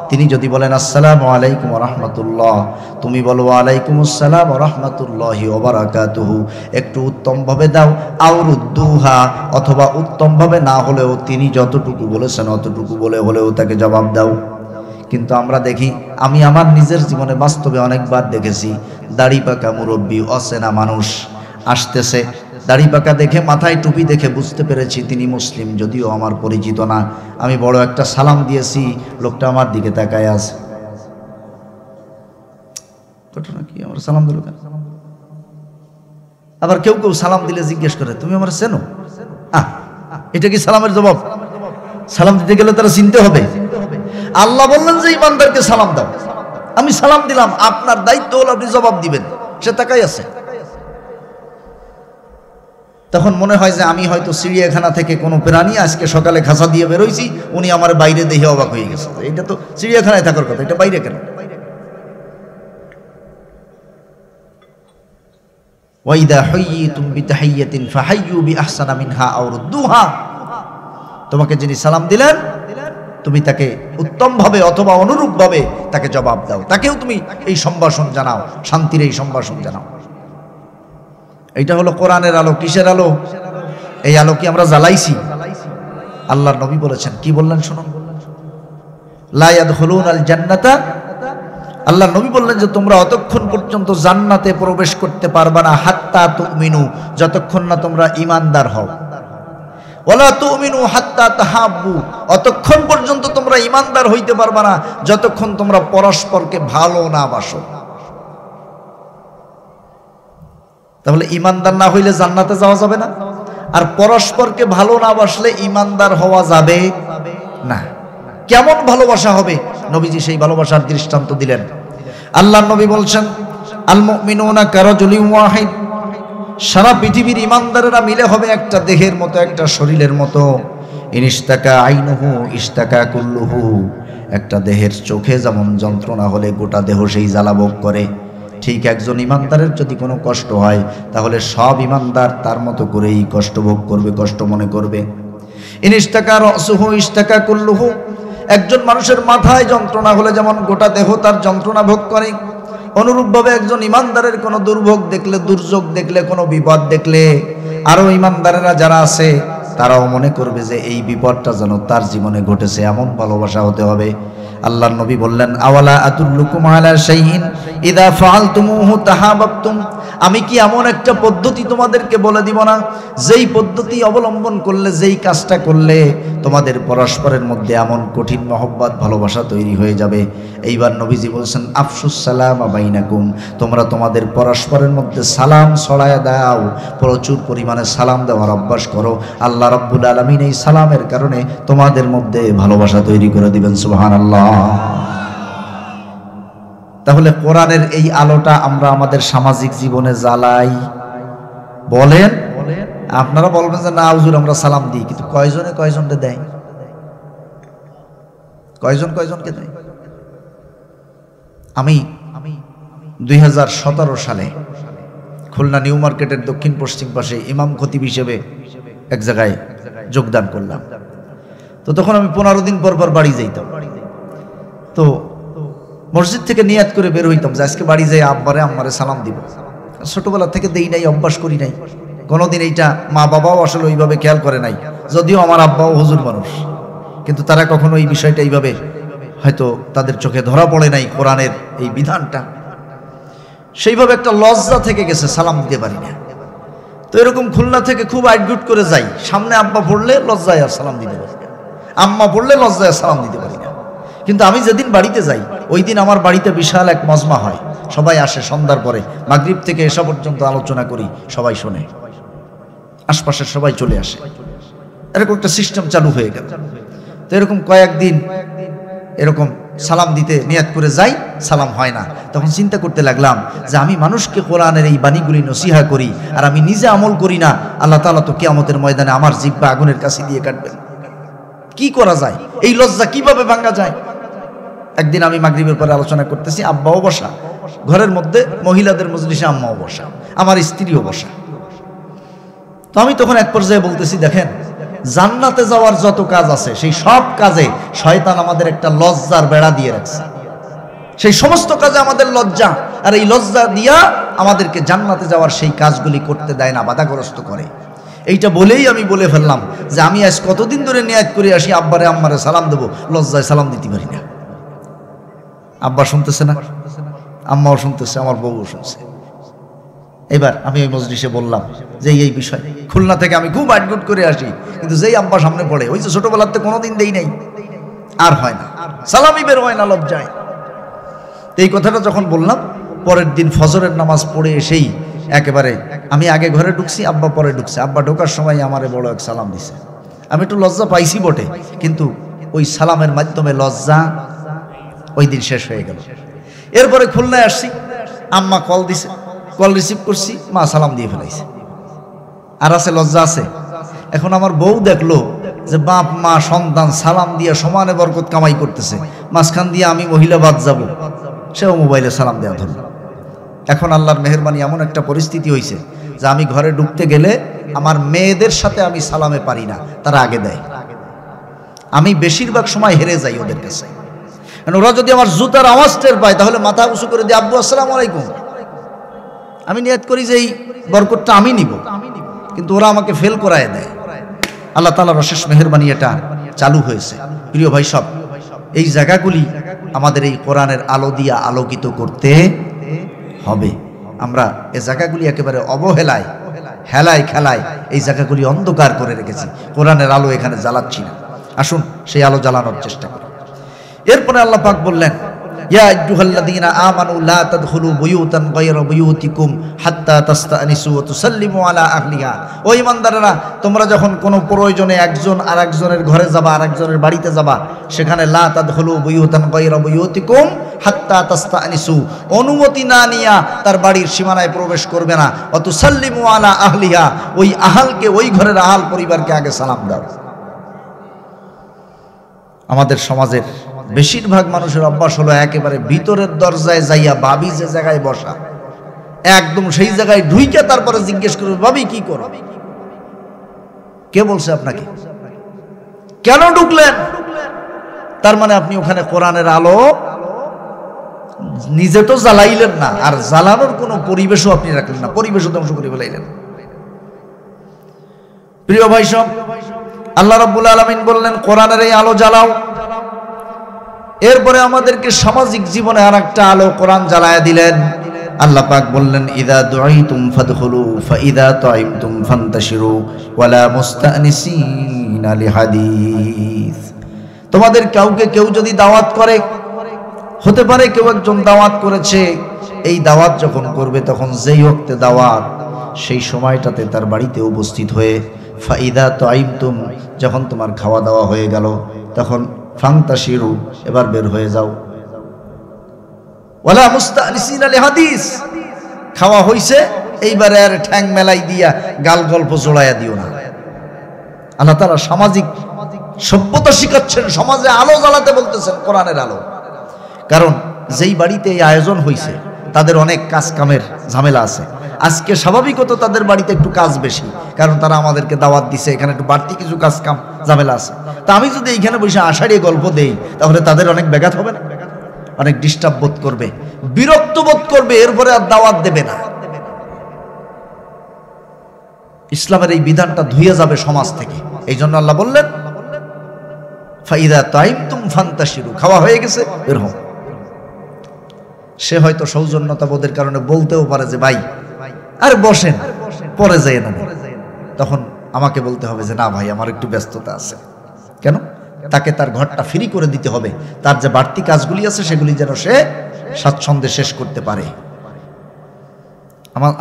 তিনি যদি বলেন আসসালামু আলাইকুম ওয়া রাহমাতুল্লাহ, তুমি বলো ওয়ালাইকুম আসসালাম ওয়া রাহমাতুল্লাহি ওয়া বারাকাতুহু, একটু উত্তম ভাবে দাও। আও রুদ্দুহা, অথবা উত্তম ভাবে না হলেও তিনি যতটুকু বলেছেন অতটুকু বলে হলেও তাকে জবাব দাও। কিন্তু আমরা দেখি, আমি আমার নিজের জীবনে বাস্তবে অনেকবার দেখেছি, দাড়ি পাকা মুরব্বী অচেনা মানুষ আসতেছে, দাড়ি পাকা দেখে, মাথায় টুপি দেখে বুঝতে পেরেছি তিনি মুসলিম, যদিও আমার পরিচিত না। আমি বড় একটা সালাম দিয়েছি, লোকটা আমার দিকে তাকায় আছে, ঘটনা কি, আমার সালাম দিল কেন? আবার কেউ কেউ সালাম দিলে জিজ্ঞেস করে, তুমি আমার চেনো? এটা কি সালামের জবাব? সালাম দিতে গেলে তারা চিনতে হবে। আল্লাহ বললেন যে ইমানদারকে সালাম দাও, আমি সালাম দিলাম, আপনার দায়িত্ব হলো আপনি জবাব দিবেন। সে তাকাই আছে। তখন মনে হয় যে আমি হয়তো চিড়িয়াখানা থেকে কোনো প্রাণী আজকে সকালে খাঁচা দিয়ে বেরোইছি, উনি আমার বাইরে দেখে অবাক হয়ে গেছে, এটা তো চিড়িয়াখানায় থাকার কথা, এটা বাইরে কেন? ওয়াইদা হুয়িতুম বিতাহিয়াতিন ফাহাইয়ু বিআহসানা মিনহা আও রুদ্দুহা, তোমাকে যিনি সালাম দিলেন তুমি তাকে উত্তম ভাবে অথবা অনুরূপ ভাবে তাকে জবাব দাও, তাকেও তুমি এই সম্ভাষণ জানাও, শান্তির এই সম্ভাষণ জানাও। এইটা হলো কোরআনের আলো। কিসের আলো? এই আলো কি আমরা জ্বালাইছি? আল্লাহর নবী বলেছেন, কি বললেন শুনুন, লা ইয়াদখুলুনাল জান্নাতা, আল্লাহর নবী বললেন যে তোমরা অতক্ষণ পর্যন্ত জান্নাতে প্রবেশ করতে পারবে না, হাত্তা তুমিনু, যতক্ষণ না তোমরা ঈমানদার হও। ওয়ালা তুমিনু হাত্তা তাহাব্বু, অতক্ষণ পর্যন্ত তোমরা ঈমানদার হইতে পারবে না যতক্ষণ তোমরা পরস্পরকে ভালো না বাসো। তাহলে ঈমানদার না হইলে জান্নাতে যাওয়া যাবে না, আর পরস্পরকে ভালো না বাসলে ঈমানদার হওয়া যাবে না। কেমন ভালোবাসা হবে? নবীজি সেই ভালোবাসার দৃষ্টান্ত দিলেন। আল্লাহর নবী বলছেন, আল মুমিনুনা কারাজুলিন ওয়াহিদ, সারা পৃথিবীর ঈমানদারেরা মিলে হবে একটা দেহের মতো, একটা শরীরের মতো। ইনিস্তাকা আইনুহু ইস্তাকা কুল্লুহু, একটা দেহের চোখে যেমন যন্ত্রণা হলে গোটা দেহ সেই জ্বালা ভোগ করে, ঠিক একজন ঈমানদারের যদি কোনো কষ্ট হয় তাহলে সব ঈমানদার তার মতো করেই কষ্ট ভোগ করবে, কষ্ট মনে করবে। ইনিস্তাকা রাসুহু ইস্তাকা কুল্লুহু, একজন মানুষের মাথায় যন্ত্রণা হলে যেমন গোটা দেহ তার যন্ত্রণা ভোগ করে, অনুরূপভাবে একজন ঈমানদারের কোনো দুর্ভোগ দেখলে, দুর্যোগ দেখলে, কোনো বিপদ দেখলে আরো ঈমানদারেরা যারা আছে তারাও মনে করবে যে এই বিপদটা যেন তার জীবনে ঘটেছে, এমন ভালোবাসা হতে হবে। আল্লাহর নবী বললেন, আওয়ালা আদুল্লুকুম আলা শাইইন ইযা ফাআলতুমুহু তাহাবাবতুম, আমি কি এমন একটা পদ্ধতি তোমাদেরকে বলে দিব না, যেই পদ্ধতি অবলম্বন করলে, যেই কাজটা করলে তোমাদের পরস্পরের মধ্যে এমন কঠিন মহব্বত, ভালোবাসা তৈরি হয়ে যাবে। এইবার নবীজি বলছেন, আফসুস সালাম বাইনাকুম, তোমরা তোমাদের পরস্পরের মধ্যে সালাম ছড়ায় দাও, প্রচুর পরিমাণে সালাম দেওয়ার অভ্যাস করো। আল্লাহ রাব্বুল আলামিন এই সালামের কারণে তোমাদের মধ্যে ভালোবাসা তৈরি করে দিবেন। সুবহানাল্লাহ। তাহলে কোরআনের এই আলোটা আমরা আমাদের সামাজিক জীবনে জ্বালাই। বলেন, আপনারা বলবেন যে না হুজুর আমরা সালাম দিই, কিন্তু কয়জনকে দেয়? কয়জনকে দেয়? আমি 2017 সালে খুলনা নিউ মার্কেটের দক্ষিণ পশ্চিম পাশে ইমাম খতিব হিসেবে এক জায়গায় যোগদান করলাম। তো তখন আমি 15 দিন পর পর বাড়ি যাইতাম। তো মসজিদ থেকে নিয়াত করে বের হইতাম যে আজকে বাড়ি যাই আম্মারে সালাম দিব। ছোটবেলা থেকে দেই নাই, অভ্যাস করি নাই কোনোদিন। এইটা মা বাবাও আসলে ওইভাবে খেয়াল করে নাই, যদিও আমার আব্বাও হুজুর মানুষ, কিন্তু তারা কখনো এই বিষয়টা এইভাবে হয়তো তাদের চোখে ধরা পড়ে নাই কোরআনের এই বিধানটা। সেইভাবে একটা লজ্জা থেকে গেছে, সালাম দিতে পারি না। তো এরকম খুলনা থেকে খুব আইডগুট করে যাই, সামনে আব্বা পড়লে লজ্জায় আর সালাম দিতে পারি না, আম্মা পড়লে লজ্জায় সালাম দিতে পারি না। কিন্তু আমি যেদিন বাড়িতে যাই ওই দিন আমার বাড়িতে বিশাল এক মজমা হয়, সবাই আসে সন্ধ্যার পরে, মাগরিব থেকে এসা পর্যন্ত আলোচনা করি, সবাই শোনে, আশপাশের সবাই চলে আসে, এরকম একটা সিস্টেম চালু হয়ে গেল। তো এরকম কয়েকদিন এরকম সালাম দিতে নিয়াত করে যাই, সালাম হয় না। তখন চিন্তা করতে লাগলাম যে আমি মানুষকে কোরআনের এই বাণীগুলি নসিহা করি আর আমি নিজে আমল করি না, আল্লাহ তাআলা তো কিয়ামতের ময়দানে আমার জিহ্বা আগুনের কাছে দিয়ে কাটবেন। কি করা যায়, এই লজ্জা কিভাবে ভাঙা যায়? একদিন আমি মাগরিবের পরে আলোচনা করতেছি, আব্বাও বসা, ঘরের মধ্যে মহিলাদের মজলিসে আম্মাও বসা, আমার স্ত্রীও বসা। তো আমি তখন এক পর্যায়ে বলতেছি, দেখেন জান্নাতে যাওয়ার যত কাজ আছে সেই সব কাজে শয়তান আমাদের একটা লজ্জার বেড়া দিয়ে রাখছে, সেই সমস্ত কাজে আমাদের লজ্জা, আর এই লজ্জা দিয়া আমাদেরকে জান্নাতে যাওয়ার সেই কাজগুলি করতে দেয় না, বাধাগ্রস্ত করে। এইটা বলেই আমি বলে ফেললাম যে আমি আজ কতদিন ধরে নিয়াত করে আসি আব্বারে আম্মারে সালাম দেবো, লজ্জায় সালাম দিতে পারি না। আব্বা শুনতেছে না, আম্মাও শুনতেছে, আমার বউও শুনছে। এবার আমি ওই মজলিসে বললাম যে এই বিষয়, খুলনা থেকে আমি খুব আডগুট করে আসি, কিন্তু যেই আব্বা সামনে পড়ে, ওই যে ছোটবেলাতে কোনোদিন দেই নাই, আর হয় না, সালামই বের হয় না লজ্জায়। এই কথাটা যখন বললাম, পরের দিন ফজরের নামাজ পড়ে এসেই একেবারে আমি আগে ঘরে ঢুকছি, আব্বা পরে ঢুকছে। আব্বা ঢোকার সময় আমারে বড় এক সালাম দিছে। আমি একটু লজ্জা পাইছি বটে, কিন্তু ওই সালামের মাধ্যমে লজ্জা ওই দিন শেষ হয়ে গেল। এরপরে খুলনায় আসছি, আম্মা কল দিছে, কল রিসিভ করছি, মা সালাম দিয়ে ফেলাইছে, আর আছে লজ্জা আছে। এখন আমার বউ দেখলো যে বাপ মা সন্তান সালাম দিয়ে সমানে বরকত কামাই করতেছে, মাঝখান দিয়ে আমি মহিলা বাদ যাব, সেও মোবাইলে সালাম দেওয়া ধরল। এখন আল্লাহর মেহেরবানি এমন একটা পরিস্থিতি হয়েছে যে আমি ঘরে ঢুকতে গেলে আমার মেয়েদের সাথে আমি সালামে পারি না, তারা আগে দেয়। আমি বেশিরভাগ সময় হেরে যাই ওদের কাছে। ওরা যদি আমার জুতার আওয়াজ টের পায় তাহলে মাথা উঁচু করে দিয়ে আব্বু আসসালামু আলাইকুম, আমি নিয়ত করি যে এই বরকতটা আমি নিব, কিন্তু ওরা আমাকে ফেল করায় দেয়। আল্লাহ তাআলার অশেষ মেহেরবানি এটা চালু হয়েছে। প্রিয় ভাই সব, এই জায়গাগুলি আমাদের এই কোরআনের আলো দিয়া আলোকিত করতে হবে। আমরা এই জায়গাগুলি একেবারে অবহেলায়, হেলায় খেলায় এই জায়গাগুলি অন্ধকার করে রেখেছি, কোরআনের আলো এখানে জ্বালাচ্ছি না। আসুন সেই আলো জ্বালানোর চেষ্টা করি। এরপরে আল্লাহ পাক বললেন, ইয়া আইয়ুহাল্লাযীনা আমানু লা তাদখুলু বুয়ুতান গায়রা বুয়ুতিকুম হাত্তা তাস্তানিসু ওয়া তুসাল্লিমু আলা আহলিহা। ও ঈমানদারেরা, তোমরা যখন কোনো প্রয়োজনে একজন আরেকজনের ঘরে যাবা, আরেকজনের বাড়িতে যাবা, সেখানে লা তাদখুলু বুয়ুতান গায়রা বুয়ুতিকুম হাত্তা তাস্তানিসু, অনুমতি না নিয়া তার বাড়ির সীমানায় প্রবেশ করবে না। ওয়া তুসাল্লিমু আলা আহলিহা, ওই আহালকে, ওই ঘরের আহাল পরিবারকে আগে সালাম দাও। আমাদের সমাজের বেশিরভাগ মানুষের অভ্যাস হলো একেবারে ভিতরের দরজায় যাইয়া ভাবি যে জায়গায় বসা, একদম সেই জায়গায় ঢুইকে তারপরে জিজ্ঞেস করবে, ভাবি কি করো? কে বলছে আপনাকে? কেন ঢুকলেন? তার মানে আপনি ওখানে কোরআনের আলো নিজে তো জ্বালাইলেন না, আর জ্বালানোর কোনো পরিবেশও আপনি রাখলেন না, পরিবেশও ধ্বংস করে ফেলাইলেন। প্রিয় ভাই সব, আল্লাহ রাব্বুল আলামিন বললেন কোরআনের এই আলো জ্বালাও। এরপরে আমাদেরকে সামাজিক জীবনে আর একটা আলো কোরআন জ্বালায়া দিলেন। আল্লাহ পাক বললেন, ইযা দুআইতুম ফাদখুলু ফাইযা তাইমতুম ফান্তাশিরু ওয়ালা মুস্তানিসিনা লিহাদিস। তোমাদের কাউকে কেউ যদি দাওয়াত করে, হতে পারে কেউ একজন দাওয়াত করেছে, এই দাওয়াত যখন করবে তখন যেই ওয়াক্তে দাওয়াত, সেই সময়টাতে তার বাড়িতে উপস্থিত হয়ে, ফাইদা তাইমতুম, যখন তোমার খাওয়া দাওয়া হয়ে গেল তখন ফান্তাশিরু, এবার বের হয়ে যাও। ওয়ালা মুস্তানিসিনা লিহাদিস, খাওয়া হইছে এইবারে আর ঠ্যাং মেলাই দিয়া গাল গল্প জোড়াইয়া দিও না। আল্লাহ তাআলা সামাজিক সভ্যতা শিখাচ্ছেন, সমাজে আলো জ্বালাতে বলতেছেন, কোরআনের আলো। কারণ যেই বাড়িতে এই আয়োজন হইছে তাদের অনেক কাজ কামের ঝামেলা আছে। আজকে স্বাভাবিকত তাদের বাড়িতে একটু কাজ বেশি, কারণ তারা আমাদেরকে দাওয়াত দিছে, এখানে একটু বাড়তি কিছু কাজ কাম ঝামেলা আছে। তা আমি যদি এইখানে বসে আষাঢ়িয়ে গল্প দেই তাহলে তাদের অনেক ব্যাঘাত হবে না, অনেক ডিস্টার্ব বোধ করবে, বিরক্ত বোধ করবে, এরপরে আর দাওয়াত দেবে না। ইসলামের এই বিধানটা ধুয়ে যাবে সমাজ থেকে। এই জন্য আল্লাহ বললেন ফাইদা তাইমতুম ফান্তাশিরু, খাওয়া হয়ে গেছে বের হও। সে হয়তো সৌজন্যতাবোধের কারণে বলতেও পারে যে ভাই আর বসেন, পরে যায় না। তখন আমাকে বলতে হবে যে না ভাই আমার একটু ব্যস্ততা আছে। কেন? তাকে তার ঘরটা ফ্রি করে দিতে হবে, তার যে বাড়তি কাজগুলি আছে সেগুলি যেন সে স্বাচ্ছন্দ্যে শেষ করতে পারে।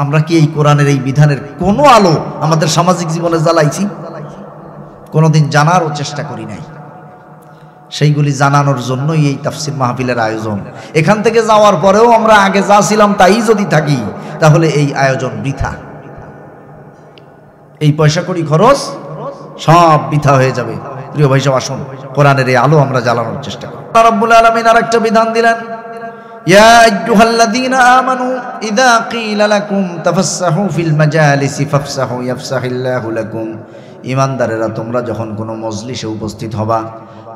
আমরা কি এই কোরআনের এই বিধানের কোনো আলো আমাদের সামাজিক জীবনে জ্বালাইছি? কোনোদিন জানারও চেষ্টা করি নাই। সেইগুলি জানানোর জন্যই এই তাফসির মাহফিলের আয়োজন। এখান থেকে যাওয়ার পরেও আমরা আগে যা ছিলাম তাই যদি থাকি তাহলে এই আয়োজন বৃথা, এই পয়সা কড়ি খরচ সব বৃথা হয়ে যাবে। প্রিয় ভাই সব আসুন কোরআনের এই আলো আমরা জ্বালানোর চেষ্টা করি। রব্বুল আলামিন আরেকটা বিধান দিলেন, ইয়া আইয়ুহাল্লাযীনা আমানু ইযা ক্বিলা লাকুম তাফাসসাহু ফিল মাজালিসি ফাফসাহু ইয়াফসাহিল্লাহু লাকুম। ঈমানদারেরা তোমরা যখন কোনো মজলিসে উপস্থিত হবা,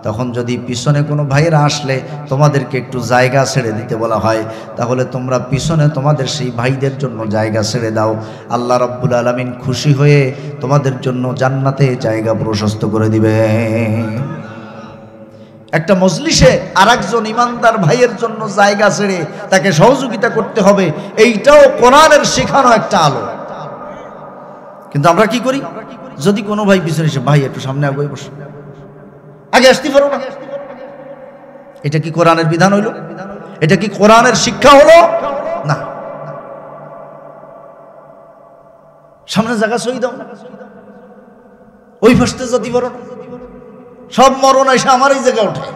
তখন যদি পিছনে কোনো ভাইয়েরা আসলে তোমাদেরকে একটু জায়গা ছেড়ে দিতে বলা হয়, তাহলে তোমরা পিছনে তোমাদের সেই ভাইদের জন্য জায়গা ছেড়ে দাও। আল্লাহ রাব্বুল আলামিন খুশি হয়ে তোমাদের জন্য জান্নাতে জায়গা প্রশস্ত করে দিবে। একটা মজলিসে আরেকজন ইমানদার ভাইয়ের জন্য জায়গা ছেড়ে তাকে সহযোগিতা করতে হবে, এইটাও কোরআনের শেখানো একটা আলো। কিন্তু আমরা কি করি? যদি কোনো ভাই পিছনে এসে ভাই একটু সামনে আগে বসে, আগে আসতে পারো না, এটা কি কোরআনের বিধান হইল? এটা কি কোরআনের শিক্ষা হলো? না। সামনে জায়গা সই দাও, ওই ফাঁসতে যদি পারো না, সব মরণ এসে আমার এই জায়গায় ওঠে,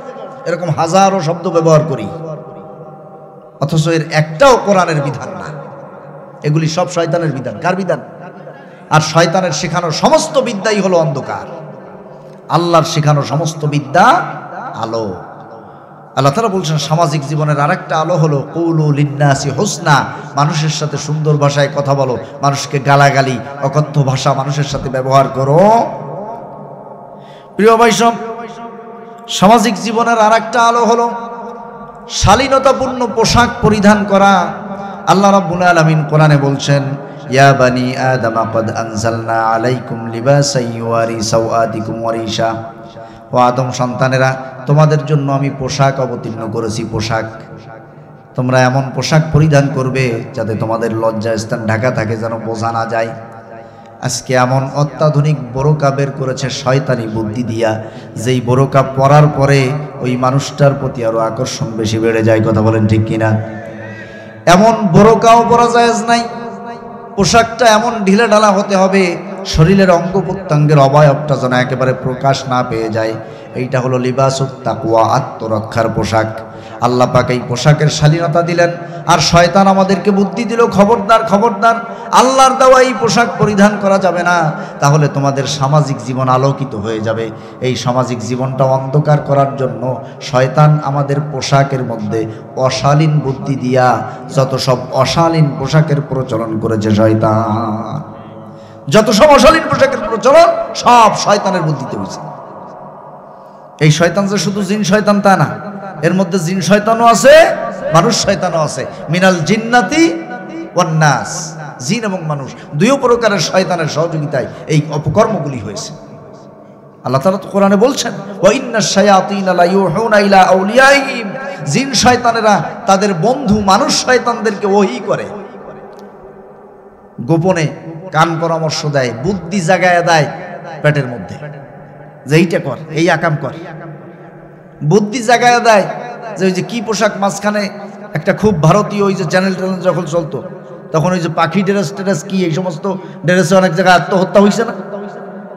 এরকম হাজারো শব্দ ব্যবহার করি, অথচ এর একটাও কোরআনের বিধান না। এগুলি সব শয়তানের বিধান। কার বিধান? আর শয়তানের শেখানোর সমস্ত বিদ্যাই হলো অন্ধকার, আল্লাহর শেখানো সমস্ত বিদ্যা আলো। আল্লাহ তাআলা বলছেন সামাজিক জীবনের আরেকটা আলো হলো কৌলু লিন্নাসি হুসনা, মানুষের সাথে সুন্দর ভাষায় কথা বলো, মানুষকে গালাগালি অকথ্য ভাষা মানুষের সাথে ব্যবহার করো। প্রিয় ভাই সব, সামাজিক জীবনের আরেকটা আলো হলো শালীনতাপূর্ণ পোশাক পরিধান করা। আল্লাহ রাব্বুল আলামিন কোরআনে বলছেন, ইয়া বানি আদম ক্বাদ আনজালনা আলাইকুম লিবাসান ইউয়ারি সাওআতিকুম ওয়া রিশা। ও আদম সন্তানেরা, তোমাদের জন্য আমি পোশাক অবতীর্ণ করেছি। পোশাক, তোমরা এমন পোশাক পরিধান করবে যাতে তোমাদের লজ্জাস্থান ঢাকা থাকে, যেন বোঝা না যায়। আজকে এমন অত্যাধুনিক বোরকা বের করেছে শয়তানি বুদ্ধি দিয়া, যেই বোরকা পরার পরে ওই মানুষটার প্রতি আরো আকর্ষণ বেশি বেড়ে যায়। কথা বলেন ঠিক কিনা? এমন বোরকাও পরা জায়েজ নাই। পোশাকটা এমন ঢিলে ঢালা হতে হবে, শরীরের অঙ্গ প্রত্যঙ্গের অবয়বটা যেন একেবারে প্রকাশ না পেয়ে যায়। এইটা হলো লিবাসুত তাকওয়া, আত্মরক্ষার পোশাক। আল্লাহ পাক এই পোশাকের শালীনতা দিলেন, আর শয়তান আমাদেরকে বুদ্ধি দিল, খবরদার খবরদার, আল্লাহর দেওয়া এই পোশাক পরিধান করা যাবে না, তাহলে তোমাদের সামাজিক জীবন আলোকিত হয়ে যাবে। এই সামাজিক জীবনটা অন্ধকার করার জন্য শয়তান আমাদের পোশাকের মধ্যে অশালীন বুদ্ধি দিয়া যত সব অশালীন পোশাকের প্রচলন করেছে শয়তান, যত সব অশালীন পোশাকের প্রচলন সব শয়তানের বুদ্ধিতে হয়েছে। এই শয়তান যে শুধু জিন শয়তান তা না, এর মধ্যে জিন শয়তানও আছে, মানুষ শয়তানও আছে। মিনাল জিন্নাতি ওয়ান নাস, জিন এবং মানুষ দুই প্রকারের শয়তানের সহযোগিতায় এই অপকর্মগুলি হয়েছে। আল্লাহ তাআলা তো কোরআনে বলছেন, ওয়া ইন্নাশ শায়াতিনা লা ইউহুনা ইলা আউলিয়াইহিম, জিন শয়তানেরা তাদের বন্ধু মানুষ শয়তানদেরকে ওহী করে, গোপনে কান পরামর্শ দেয়, বুদ্ধি জাগায় দেয় পেটের মধ্যে, যে এইটা কর, এই আকাম কর। বুদ্ধি জাগায় দেয় যে ওই যে কি পোশাক, মাঝখানে একটা খুব ভারতীয় ওই যে চ্যানেল ট্যানেল যখন চলতো, তখন ওই যে পাখি ড্রেস টেরেস কি এই সমস্ত ড্রেসে অনেক জায়গায় আত্মহত্যা হয়েছে না,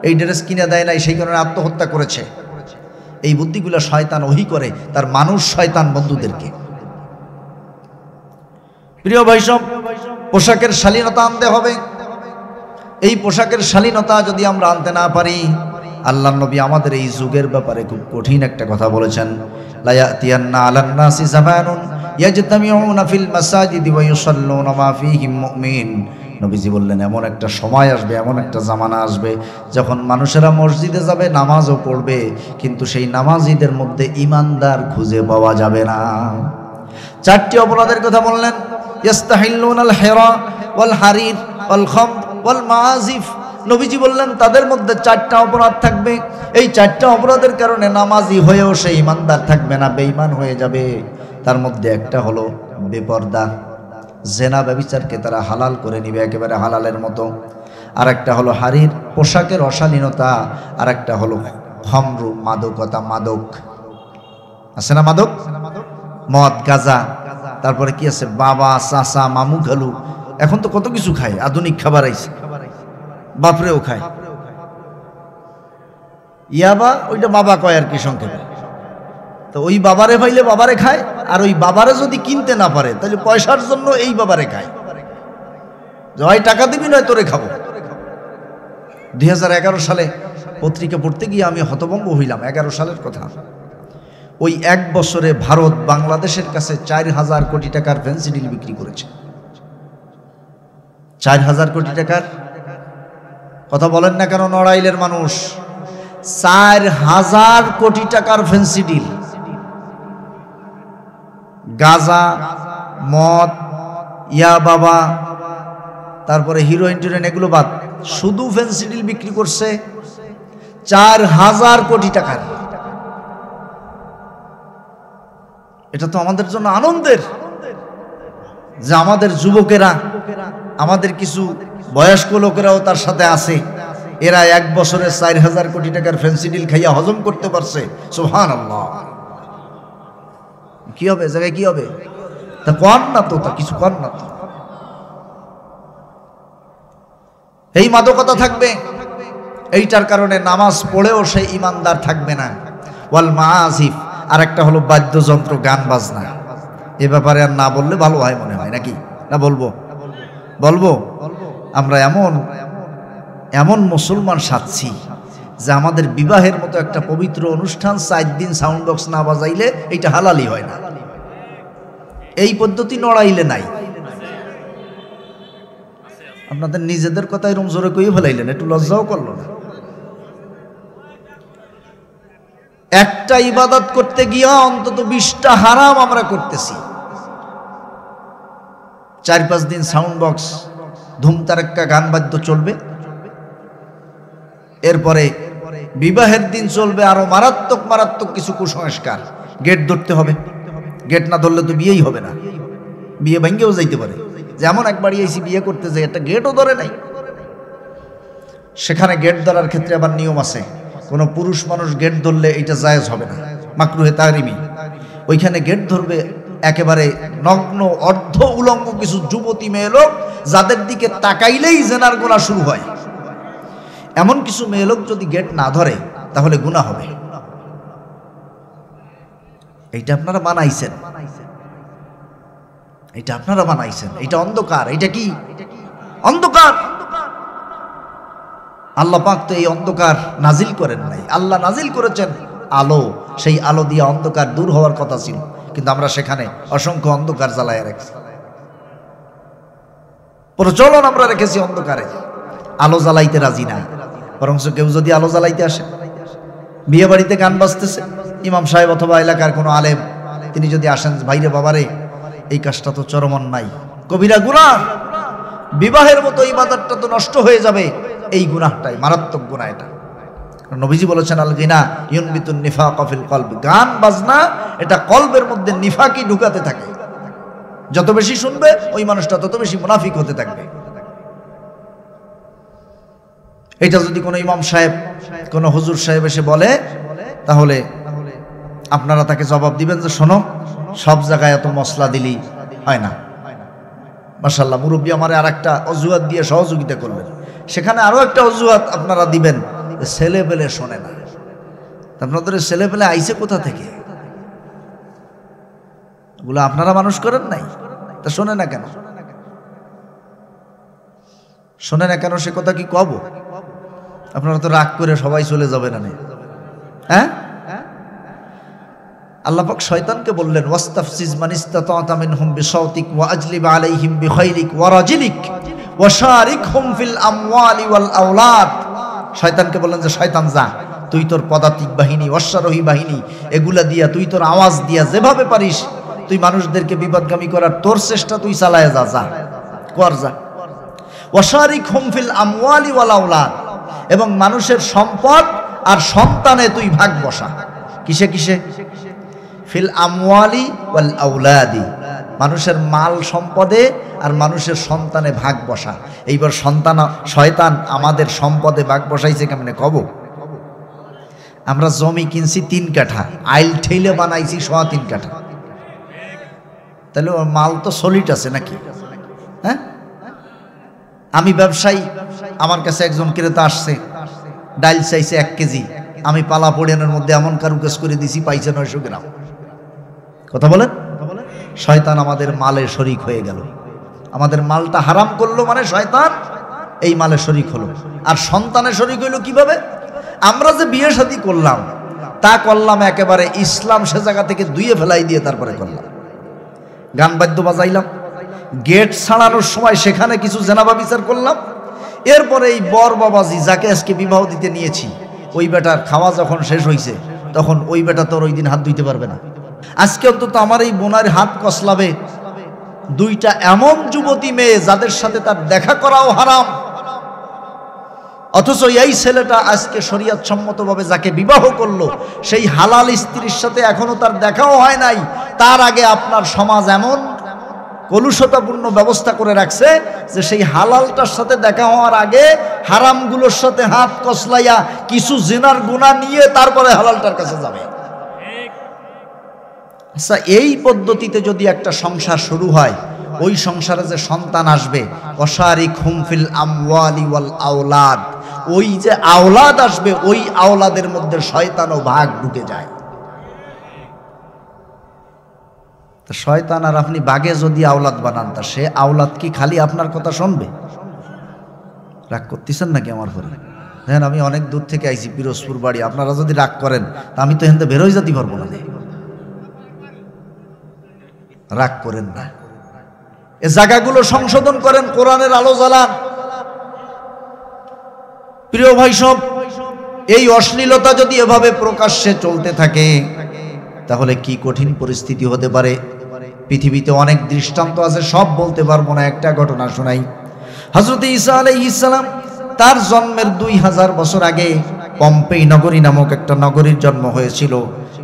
এই ড্রেস কিনে দেয় নাই, সেই কারণে আত্মহত্যা করেছে। এই বুদ্ধিগুলো শয়তান ওহী করে তার মানুষ শয়তান বন্ধুদেরকে। প্রিয় ভাই সব, পোশাকের শালীনতা আনতে হবে। এই পোশাকের শালীনতা যদি আমরা আনতে না পারি, আল্লাহর নবী আমাদের এই যুগের ব্যাপারে খুব কঠিন একটা কথা বলেছেন, লা ইয়াতিয়ান্না আলান নাসি জামানুন ইয়াজতামিউনা ফিল মাসাজিদি ওয়া ইউসাল্লুনা মা ফীহিম মুমিন। নবীজি বললেন, এমন একটা সময় আসবে, এমন একটা জামানা আসবে যখন মানুষেরা মসজিদে যাবে, নামাজও পড়বে, কিন্তু সেই নামাজিদের মধ্যে ঈমানদার খুঁজে পাওয়া যাবে না। চারটি অপরাধের কথা বললেন, ইস্তাহিল্লুনাল হিরা ওয়াল হারির ওয়াল খামর ওয়াল মাআজিফ। নবীজি বললেন তাদের মধ্যে 4টা অপরাধ থাকবে, এই 4টা অপরাধের কারণে নামাজি হয়েও সে ইমানদার থাকবে না, বেঈমান হয়ে যাবে। তার মধ্যে একটা হলো বেপরদা, জেনা ব্যভিচারকে তারা হালাল করে নিবে একেবারে হালালের মতো। আর একটা হলো হারির পোশাকের অশালীনতা, আর একটা হলো খমরু মাদকতা, মাদক আছে না, মাদক, মদ গাঁজা, তারপরে কি আছে বাবা চাচা মামু খালু, এখন তো কত কিছু খায়, আধুনিক খাবার আইছে, বাপরেও খায়। ইয়াবা ওইটা বাবা কয় আর কি সংক্ষেপে, তো ওই বাবারে পাইলে বাবারে খায়, আর ওই বাবারে যদি কিনতে না পারে তাহলে পয়সার জন্য এই বাবারে খায়, হয় টাকা দিবি নয় তোরে খাবো। 2011 সালে পত্রিকা পড়তে গিয়ে আমি হতভম্ব হইলাম। 11 সালের কথা, ওই 1 বছরে ভারত বাংলাদেশের কাছে 4000 কোটি টাকার ফেন্সিডিল বিক্রি করেছে। 4000 কোটি টাকার কথা বলেন না কেন নড়াইলের মানুষ? 4000 কোটি টাকার ফেন্সিডিল, গাঁজা, মদ, ইয়া বাবা, তারপরে হিরোইন টিরোইন, এগুলো বাদ, শুধু ফেন্সিডিল বিক্রি করছে 4000 কোটি টাকার। এটা তো আমাদের জন্য আনন্দের যে আমাদের যুবকেরা, আমাদের কিছু বয়স্ক লোকেরাও তার সাথে আছে, এরা 1 বছরে 4000 কোটি টাকার ফেন্সিডিল খাইয়া হজম করতে পারছে। সুবহানাল্লাহ। কি হবে জায়গায়, কি হবে তা কর না তো, তা কিছু কর না তো। এই মাদকতা থাকবে, এইটার কারণে নামাজ পড়েও সে ইমানদার থাকবে না। ওয়াল মাআজিফ, আর একটা হলো বাদ্যযন্ত্র, গান বাজনা। এ ব্যাপারে আর না বললে ভালো হয় মনে হয়, নাকি না? বলবো বলবো আমরা এমন এমন মুসলমান সাচ্ছি যে আমাদের বিবাহের মতো একটা পবিত্র অনুষ্ঠান 4 দিন সাউন্ড বক্স না বাজাইলে এটা হালালি হয় না। এই পদ্ধতি নড়াইলে নাই। আপনাদের নিজেদের কথা এরকম জোরে কইয়ে ফেলাইলেন, একটু লজ্জাও করলো না। একটা ইবাদত করতে গিয়া অন্তত 20টা হারাম আমরা করতেছি। 4-5 দিন সাউন্ড বক্স ধুমতারাক্কা গান বাদ্য চলবে, এরপরে বিবাহের দিন চলবে আরো মারাত্মক মারাত্মক কিছু কুসংস্কার। গেট ধরতে হবে, গেট না ধরলে তো বিয়েই হবে না, বিয়ে ভেঙ্গেও যাইতে পারে। যেমন একবার এসে বিয়ে করতে যাই, একটা গেটও ধরে নাই। সেখানে গেট ধরার ক্ষেত্রে আবার নিয়ম আছে, কোনো পুরুষ মানুষ গেট ধরলে এটা জায়েজ হবে না, মাকরুহে তাহরিমি। ওইখানে গেট ধরবে একেবারে নগ্ন অর্ধ উলঙ্গ কিছু যুবতী মেয়ে লোক, যাদের দিকে তাকাইলেই জেনার গুনাহ শুরু হয়। এমন কিছু মেয়ে লোক যদি গেট না ধরে তাহলে গুনাহ হবে। এইটা আপনারা বানাইছেন, এটা আপনারা বানাইছেন, এটা অন্ধকার। এটা কি অন্ধকার? আল্লাহ পাক তো এই অন্ধকার নাজিল করেন নাই, আল্লাহ নাজিল করেছেন আলো। সেই আলো দিয়ে অন্ধকার দূর হওয়ার কথা ছিল, কিন্তু আমরা সেখানে অসংখ্য অন্ধকার জ্বালায় রেখেছি। প্রচলন আমরা রেখেছি অন্ধকারে, আলো জ্বালাইতে রাজি না। বরং কেউ যদি আলো জ্বালাইতে আসে, বিয়ে বাড়িতে গান বাজতেছে, ইমাম সাহেব অথবা এলাকার কোনো আলেম তিনি যদি আসেন, ভাইরে বাবারে এই কাজটা তো চরম অন্যায়, কবিরা গুনাহ, বিবাহের মতো ইবাদতটা তো নষ্ট হয়ে যাবে, এই গুনাহটাই মারাত্মক গুনাহ। এটা নবীজি বলেছেন আল গিনা ইউনবিতুন নিফাক ফিল কলবি, গান বাজনা এটা কলবের মধ্যে নিফাকি ঢুকাতে থাকে। যত বেশি শুনবে ওই মানুষটা তত বেশি মুনাফিক হতে থাকবে। এটা যদি কোনো ইমাম সাহেব, কোনো হুজুর সাহেব এসে বলে, তাহলে আপনারা তাকে জবাব দিবেন যে শোনো, সব জায়গায় এত মশলা দিলেই হয় না। মাশাআল্লাহ, মুরব্বী আমার আর একটা অজুহাত দিয়ে সহযোগিতা করবেন, সেখানে আরো একটা অজুহাত আপনারা দিবেন, ছেলে পেলে শোনে না। আপনাদের ছেলে পেলে আইছে কোথা থেকে? ওগুলো আপনারা মানুষ করেন নাই, তা শোনে না কেন? শোনে না কেন সে কথা কি কব? আপনারা তো রাগ করে সবাই চলে যাবেন না, হ্যাঁ? আল্লাহ পাক শয়তানকে বললেন, ওয়াস্তাফসিজ মান ইসতাতা মিনহুম বিসাউতিক ওয়া আজলিব আলাইহিম বিখাইলিক ওয়া রাজিলিক ওয়া শারিকহুম ফিল আমওয়ালি ওয়াল আওলাদ। শয়তানকে বললেন যে শয়তান যা, তুই তোর পদাতিক বাহিনী, অশ্বারোহী বাহিনী, এগুলা দিয়া তুই তোর আওয়াজ দিয়া যেভাবে পারিস তুই মানুষদেরকে বিপদগামী করার তোর চেষ্টা তুই চালায় যা, যা কর যা। ওয়াশারিকহুম ফিল আমওয়ালি ওয়াল আওলাদ, এবং মানুষের সম্পদ আর সন্তানে তুই ভাগ বসা। কিসে কিসে? ফিল আমওয়ালি ওয়াল আওলাদি, মানুষের মাল সম্পদে আর মানুষের সন্তানে ভাগ বসা। এইবার শয়তান আমাদের সম্পদে ভাগ বসাইছে কেমনে কব? আমরা জমি কিনছি 3 কাঠা, আইল ঠেলে বানাইছি 3.25 কাঠা, তাহলে ওর মাল তো সলিড আছে নাকি? হ্যাঁ, আমি ব্যবসায়ী, আমার কাছে একজন ক্রেতা আসছে, ডাল চাইছে 1 কেজি, আমি পালা পড়িয়ানের মধ্যে এমন কারুকাজ করে দিছি পাইছে 900 গ্রাম। কথা বলেন? শয়তান আমাদের মালের শরিক হয়ে গেল, আমাদের মালটা হারাম করলো, মানে শয়তান এই মালে শরিক হলো। আর সন্তানের শরিক হইলো কিভাবে? আমরা যে বিয়ে শাদী করলাম, তা করলাম একেবারে ইসলাম সে জায়গা থেকে ধুয়ে ফেলাই দিয়ে তারপরে করলাম। গান বাদ্য বাজাইলাম, গেট ছাড়ানোর সময় সেখানে কিছু জেনাবা বিচার করলাম। এরপরে এই বর বাবাজি যাকে আজকে বিবাহ দিতে নিয়েছি, ওই বেটার খাওয়া যখন শেষ হয়েছে, তখন ওই বেটা তোর ওই দিন হাত ধুইতে পারবে না। আজকে অন্তত আমার এই বোনার হাত কসলাবে 2টা এমন যুবতী মেয়ে যাদের সাথে তার দেখা করাও হারাম, অথচ এই ছেলেটা আজকে শরীয়ত সম্মতভাবে যাকে বিবাহ করলো, সেই হালাল স্ত্রীর সাথে এখনো তার দেখাও হয় নাই। তার আগে আপনার সমাজ এমন কলুষতাপূর্ণ ব্যবস্থা করে রাখছে যে সেই হালালটার সাথে দেখা হওয়ার আগে হারামগুলোর সাথে হাত কসলাইয়া কিছু জিনার গুনাহ নিয়ে তারপরে হালালটার কাছে যাবে। আচ্ছা, এই পদ্ধতিতে যদি একটা সংসার শুরু হয়, ওই সংসারে যে সন্তান আসবে, ওয়াশারিকহুম ফিল আমওয়ালি ওয়াল আওলাদ, ওই যে আওলাদ আসবে, ওই আওলাদের মধ্যে শয়তানও ভাগ ঢুকে যায়। তো শয়তান আর আপনি বাগে যদি আওলাদ বানান, তা সে আওলাদ কি খালি আপনার কথা শুনবে? রাগ করতেছেন নাকি আমার পরে? হ্যাঁ, আমি অনেক দূর থেকে আইছি, পিরোজপুর বাড়ি। আপনারা যদি রাগ করেন তা আমি তো এখান বেরোই যেতে পারবো না। রাগ করেন না, এ জায়গাগুলো সংশোধন করেন, কোরআনের আলো জ্বালান। প্রিয় ভাই সব, এই অশ্লীলতা যদি এভাবে প্রকাশ্যে চলতে থাকে, তাহলে কি কঠিন পরিস্থিতি হতে পারে। পৃথিবীতে অনেক দৃষ্টান্ত আছে, সব বলতে পারবো না, একটা ঘটনা শোনাই। হযরত ঈসা আলাইহিস সালাম তার জন্মের 2000 বছর আগে পম্পেই নগরী নামক একটা নগরীর জন্ম হয়েছিল,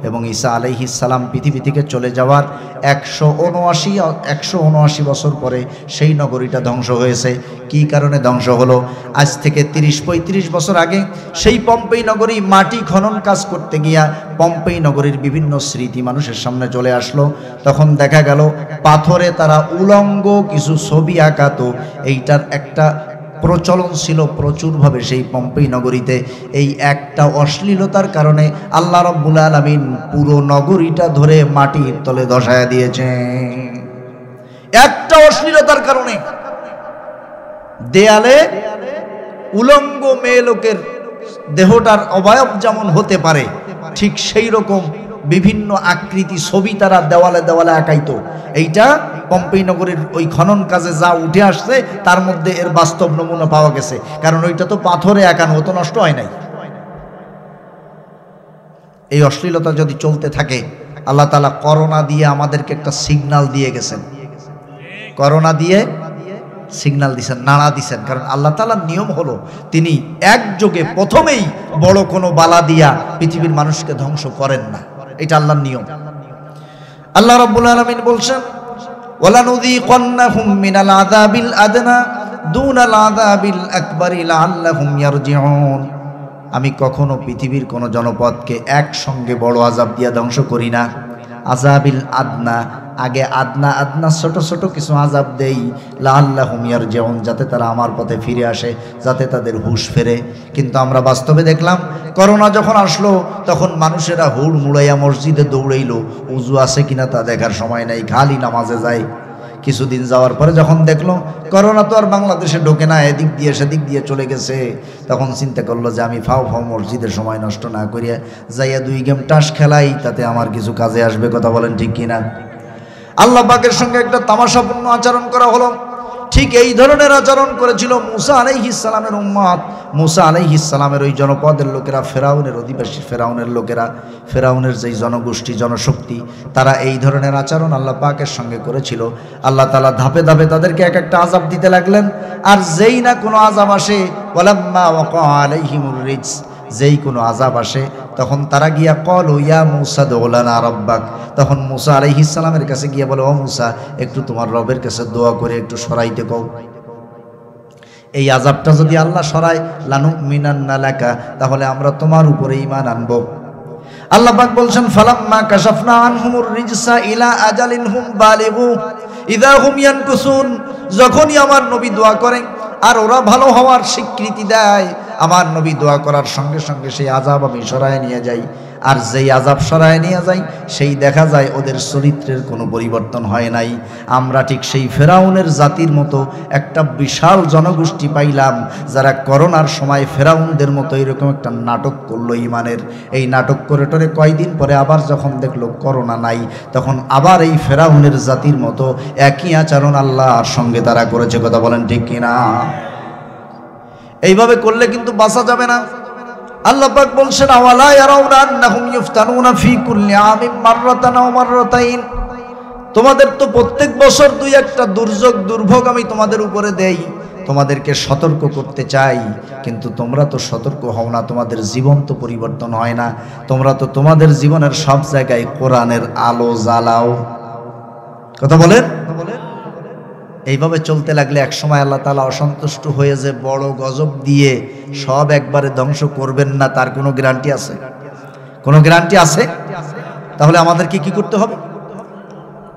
এবং ঈসা আলাইহিস সালাম পৃথিবী থেকে চলে যাওয়ার 179 বছর পরে সেই নগরীটা ধ্বংস হয়েছে। কি কারণে ধ্বংস হলো? আজ থেকে 30-35 বছর আগে সেই পম্পেই নগরী মাটি খনন কাজ করতে গিয়া পম্পেই নগরীর বিভিন্ন স্মৃতি মানুষের সামনে চলে আসলো। তখন দেখা গেল পাথরে তারা উলঙ্গ কিছু ছবি আঁকাতো। এইটার একটা প্রচলন ছিল প্রচুরভাবে সেই পম্পেই নগরীতে। এই একটা অশ্লীলতার কারণে আল্লাহ রাব্বুল আলামিন পুরো নগরীটা ধরে মাটির তলে ধসায়া দিয়েছে। একটা অশ্লীলতার কারণে দেয়ালে উলঙ্গ মেয়ে লোকের দেহটার অবয়ব যেমন হতে পারে, ঠিক সেই রকম বিভিন্ন আকৃতি ছবি তারা দেওয়ালে দেওয়ালে আঁকাইতো। এইটা পম্পেই নগরীর ওই খনন কাজে যা উঠে আসছে তার মধ্যে এর বাস্তব নমুনা পাওয়া গেছে, কারণ ওইটা তো পাথরে আঁকানো, হতো, নষ্ট হয় নাই। এই অশ্লীলতা যদি চলতে থাকে, আল্লাহ তাআলা করোনা দিয়ে আমাদেরকে একটা সিগন্যাল দিয়ে গেছেন। করোনা দিয়ে সিগন্যাল দিছেন, নাড়া দিছেন। কারণ আল্লাহ তাআলার নিয়ম হলো তিনি একযোগে প্রথমেই বড় কোনো বালা দিয়া পৃথিবীর মানুষকে ধ্বংস করেন না, এটা আল্লাহর নিয়ম। আল্লাহ রাব্বুল আলামিন বলছেন, ওয়ালানুযীকান্নাহুম মিনাল আযাবিল আদনা দুনাল আযাবিল আকবারি লাআল্লাহুম ইয়ারজিউন। আমি কখনো পৃথিবীর কোনো জনপদকে একসঙ্গে বড় আযাব দিয়া ধ্বংস করি না। আযাবিল আদনা, আগে আদনা আদনা ছোট ছোট কিছু আযাব দেই, লাআল্লাহুম ইয়ারজিউন, যাতে তারা আমার পথে ফিরে আসে, যাতে তাদের হুঁশ ফেরে। কিন্তু আমরা বাস্তবে দেখলাম করোনা যখন আসলো তখন মানুষেরা হুড় মুড়াইয়া মসজিদে দৌড়াইলো, উজু আছে কিনা তা দেখার সময় নাই, খালি নামাজে যায়। কিছুদিন যাওয়ার পরে যখন দেখলো করোনা তো আর বাংলাদেশে ঢোকে না, এদিক দিয়ে সেদিক দিয়ে চলে গেছে, তখন চিন্তা করলো যে আমি ফাও মসজিদের সময় নষ্ট না করিয়া যাইয়া 2 গেম টাস খেলাই, তাতে আমার কিছু কাজে আসবে। কথা বলেন ঠিক কিনা? আল্লাহ পাকের সঙ্গে একটা তামাশাপূর্ণ আচরণ করা হলো। ঠিক এই ধরনের আচরণ করেছিল মুসা আলাইহিস সালামের উম্মত। মুসা আলাইহিস সালামের ওই জনপদের লোকেরা, ফেরাউনের অধিবাসী ফেরাউনের লোকেরা, ফেরাউনের যেই জনগোষ্ঠী জনশক্তি, তারা এই ধরনের আচরণ আল্লাহ পাকের সঙ্গে করেছিল। আল্লাহ তাআলা ধাপে ধাপে তাদেরকে এক একটা আযাব দিতে লাগলেন। আর যেই না কোনো আযাব আসে, ওয়ালাম্মা ওয়াকা আলাইহিমুর রিজস, যেই কোনো আযাব আসে তখন তারা গিয়া ক্বালু ইয়া মূসা দু'ু লানা রাব্বাক, তখন মুসা আলাইহিস সালামের কাছে গিয়ে বলে, ও মুসা, একটু তোমার রবের কাছে দোয়া করে একটু সরাইতে কও। এই আযাবটা যদি আল্লাহ সরায়, লানুমিনান্না লাকা, তাহলে আমরা তোমার উপরে ঈমান আনব। আল্লাহ পাক বলছেন, ফালাম্মা কাশাফনা আনহুমুর রিজসা ইলা আজালিন হুম বালিগু ইযা হুম ইয়ানকুসুন, যখনই আমার নবী দোয়া করে আর ওরা ভালো হওয়ার স্বীকৃতি দেয়, আমার নবী দোয়া করার সঙ্গে সঙ্গে সেই আযাব আমি সরায় নিয়ে যাই। আর যেই আযাব সরায় নিয়ে যাই, সেই দেখা যায় ওদের চরিত্রের কোনো পরিবর্তন হয় নাই। আমরা ঠিক সেই ফেরাউনের জাতির মতো একটা বিশাল জনগোষ্ঠী পাইলাম, যারা করোনার সময় ফেরাউনদের মতো এরকম একটা নাটক করলো ঈমানের। এই নাটক করে টরে কয়দিন পরে আবার যখন দেখলো করোনা নাই, তখন আবার এই ফেরাউনের জাতির মতো একই আচরণ আল্লাহর সঙ্গে তারা করেছে। কথা বলেন ঠিক কিনা? এইভাবে করলে কিন্তু বাঁচা যাবে না। আল্লাহ পাক বলছেন, আওয়ালা ইয়ারাউনা আন্নাহুম ইফতানুনা ফি কুল্লি আমিন মাররাতান আও মাররাতাইন, তোমাদের তো প্রত্যেক বছর দুই একটা দুর্যোগ দুর্ভোগ আমি তোমাদের উপরে দেই, তোমাদেরকে সতর্ক করতে চাই, কিন্তু তোমরা তো সতর্ক হও না, তোমাদের জীবন তো পরিবর্তন হয় না, তোমরা তো তোমাদের জীবনের সব জায়গায় কোরআনের আলো জ্বালাও। কথা বলেন। এইভাবে চলতে লাগলে এক সময় আল্লাহ তাআলা অসন্তুষ্ট হয়ে যে বড় গজব দিয়ে সব একবারে ধ্বংস করবেন না, তার কোনো গ্যারান্টি আছে? কোনো গ্যারান্টি আছে? তাহলে আমাদেরকে কি করতে হবে?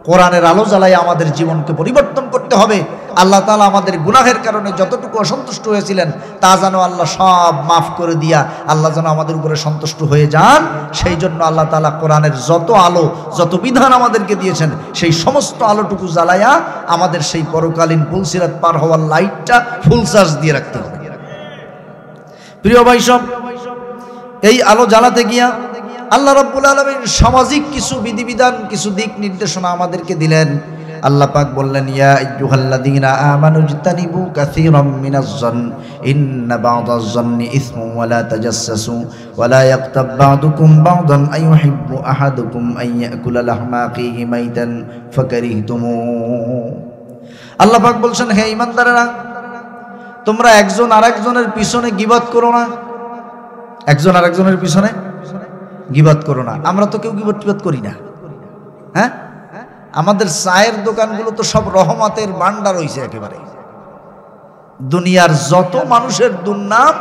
কোরআনের আলো জ্বালাই আমাদের জীবনকে পরিবর্তন করতে হবে। আল্লাহ তাআলা আমাদের গুনাহের কারণে যতটুকু অসন্তুষ্ট হয়েছিলেন, তা যেন আল্লাহ সব মাফ করে দিয়া আল্লাহ যেন আমাদের উপরে সন্তুষ্ট হয়ে যান। সেই জন্য আল্লাহ তাআলা কোরআনের যত আলো, যত বিধান আমাদেরকে দিয়েছেন, সেই সমস্ত আলোটুকু জ্বালায়া আমাদের সেই পরকালীন পুলসিরাত পার হওয়ার লাইটটা ফুল চার্জ দিয়ে রাখতে হবে। প্রিয় ভাই সব, এই আলো জ্বালাতে গিয়া আল্লাহ রাব্বুল আলামিন সামাজিক কিছু বিধিবিধান, কিছু দিক নির্দেশনা আমাদেরকে দিলেন। আল্লাহ পাক বললেন, ইয়া আইয়ুহাল্লাযীনা আমানু ইজতানিবু কাসীরাম মিনাজ-যন ইন্না বা'দাজ-যন্নি ইসমুন ওয়া লা তাজাসসাসু ওয়া লা ইয়াগতাব বা'দুকুম বা'দান আইয়ুহিব্বু আহাদুকুম আন ইয়াকুলা লাহমা আখিহি মাইতান ফাকারিহতুমু। আল্লাহ পাক বলছেন, হে ঈমানদারেরা, তোমরা একজন আরেকজনের পিছনে গীবত করো না। একজন আরেকজনের পিছনে গীবত করো না। আমরা তো কেউ গীবত করি না। হ্যাঁ, আমাদের চায়ের দোকানগুলো তো সব রহমতের ভান্ডার হইছে একেবারে। দুনিয়ার যত মানুষের দুর্নাম,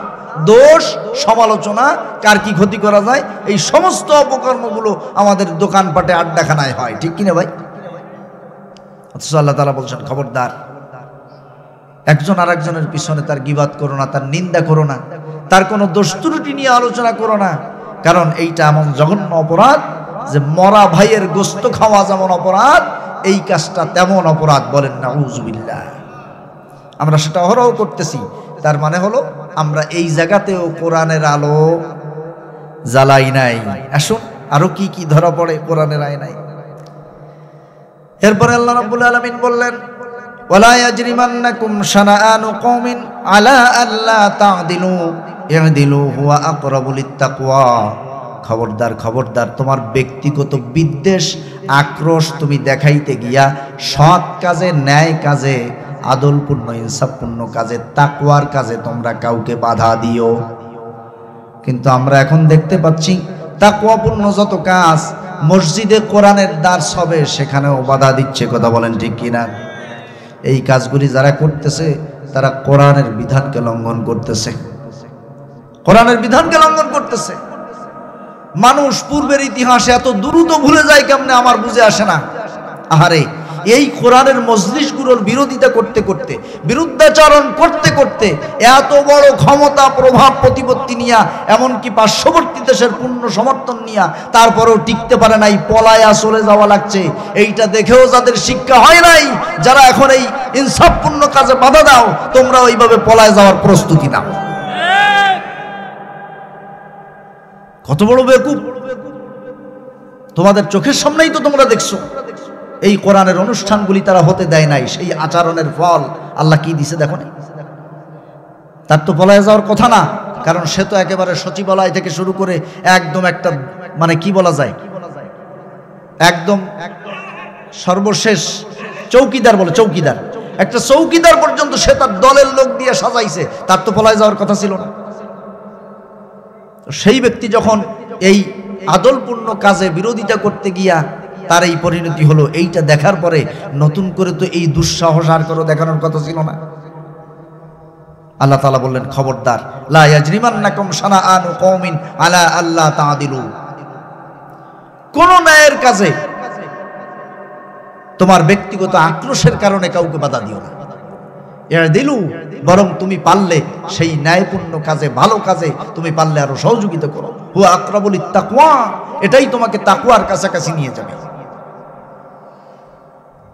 দোষ, সমালোচনা, কার কি ক্ষতি করা যায়, এই সমস্ত অপকর্মগুলো আমাদের দোকানপাটে আড্ডাখানায় হয়। ঠিক কিনা ভাই? অথচ আল্লাহ তাআলা বলছেন, খবরদার, একজন আরেকজনের পিছনে তার গীবত করো না, তার নিন্দা করো না, তার কোনো দোষ ত্রুটি নিয়ে আলোচনা করো না। কারণ এইটা এমন জঘন্য অপরাধ যে মরা ভাইয়ের গোস্ত খাওয়া যেমন অপরাধ, এই কাজটা তেমন অপরাধ। বলেন নাউযুবিল্লাহ। আমরা সেটা অহরহ করতেছি। তার মানে হলো আমরা এই জায়গাতেও কোরআনের আলো জ্বালাই নাই। আসুন, আরো কি কি ধরা পড়ে কোরআনের আয়নায়। এরপরে আল্লাহ রাব্বুল আলামিন বললেন, ওয়ালা ইয়াজরিমান্নাকুম শানাআনু কওমিন আলা আল্লা তা'দিলু ই'দিলু হুয়া আকরাবু লিত-তাকওয়া। খবরদার, খবরদার, তোমার ব্যক্তিগত বিদ্বেষ, আক্রোশ তুমি দেখাইতে গিয়া সৎ কাজে, ন্যায় কাজে, আদলপূর্ণ ইনসাফপূর্ণ কাজে, তাকওয়ার কাজে তোমরা কাউকে বাধা দিও। কিন্তু আমরা এখন দেখতে পাচ্ছি তাকওয়াপূর্ণ যত কাজ, মসজিদে কোরআনের দার্স হবে, সেখানেও বাধা দিচ্ছে। কথা বলেন ঠিক কিনা? এই কাজগুলি যারা করতেছে, তারা কোরআনের বিধানকে লঙ্ঘন করতেছে। কোরআনের বিধানকে লঙ্ঘন করতেছে। মানুষ পূর্বের ইতিহাসে এত দ্রুত ভুলে যায় কেমনে, আমার বুঝে আসে না। আহারে, এই কোরআনের মজলিসগুলোর বিরোধিতা করতে করতে, বিরুদ্ধাচরণ করতে করতে, এত বড় ক্ষমতা, প্রভাব, প্রতিপত্তি নিয়া, এমনকি পার্শ্ববর্তী দেশের পূর্ণ সমর্থন নিয়া, তারপরেও টিকতে পারে নাই, পলায়া চলে যাওয়া লাগছে। এইটা দেখেও যাদের শিক্ষা হয় নাই, যারা এখন এই ইনসাফপূর্ণ কাজে বাধা দাও, তোমরা ওইভাবে পলায় যাওয়ার প্রস্তুতি নাও। কত বড় বেকুব! তোমাদের চোখের সামনেই তো তোমরা দেখছো এই কোরআনের অনুষ্ঠানগুলি তারা হতে দেয় নাই। সেই আচরণের ফল আল্লাহ কি দিছে দেখো না, তার তো পলায় যাওয়ার কথা না, কারণ সে তো একেবারে সচিবালয় থেকে শুরু করে একদম একটা মানে কি বলা যায় একদম সর্বশেষ চৌকিদার বলে, চৌকিদার, একটা চৌকিদার পর্যন্ত সে তার দলের লোক দিয়ে সাজাইছে, তার তো পলায় যাওয়ার কথা ছিল না। সেই ব্যক্তি যখন এই আদলপূর্ণ কাজে বিরোধিতা করতে গিয়া তার এই পরিণতি হলো, এইটা দেখার পরে নতুন করে তো এই দুঃসাহস আর কারো দেখানোর কথা ছিল না। আল্লাহ তাআলা বললেন, খবরদার, লা ইয়াজরিমান্নাকুম শানাআনু কওমিন আলা আল্লা তাআদিলু, কোন ন্যায়ের কাজে তোমার ব্যক্তিগত আক্রোশের কারণে কাউকে বাধা দিও না। দিলু, বরং তুমি পারলে সেই ন্যায়পূর্ণ কাজে, ভালো কাজে তুমি পারলে আরো সহযোগিতা করো। হুয়া আকরাবুল লিত্তাকওয়া, এটাই তোমাকে তাকওয়ার কাছাকাছি নিয়ে যাবে।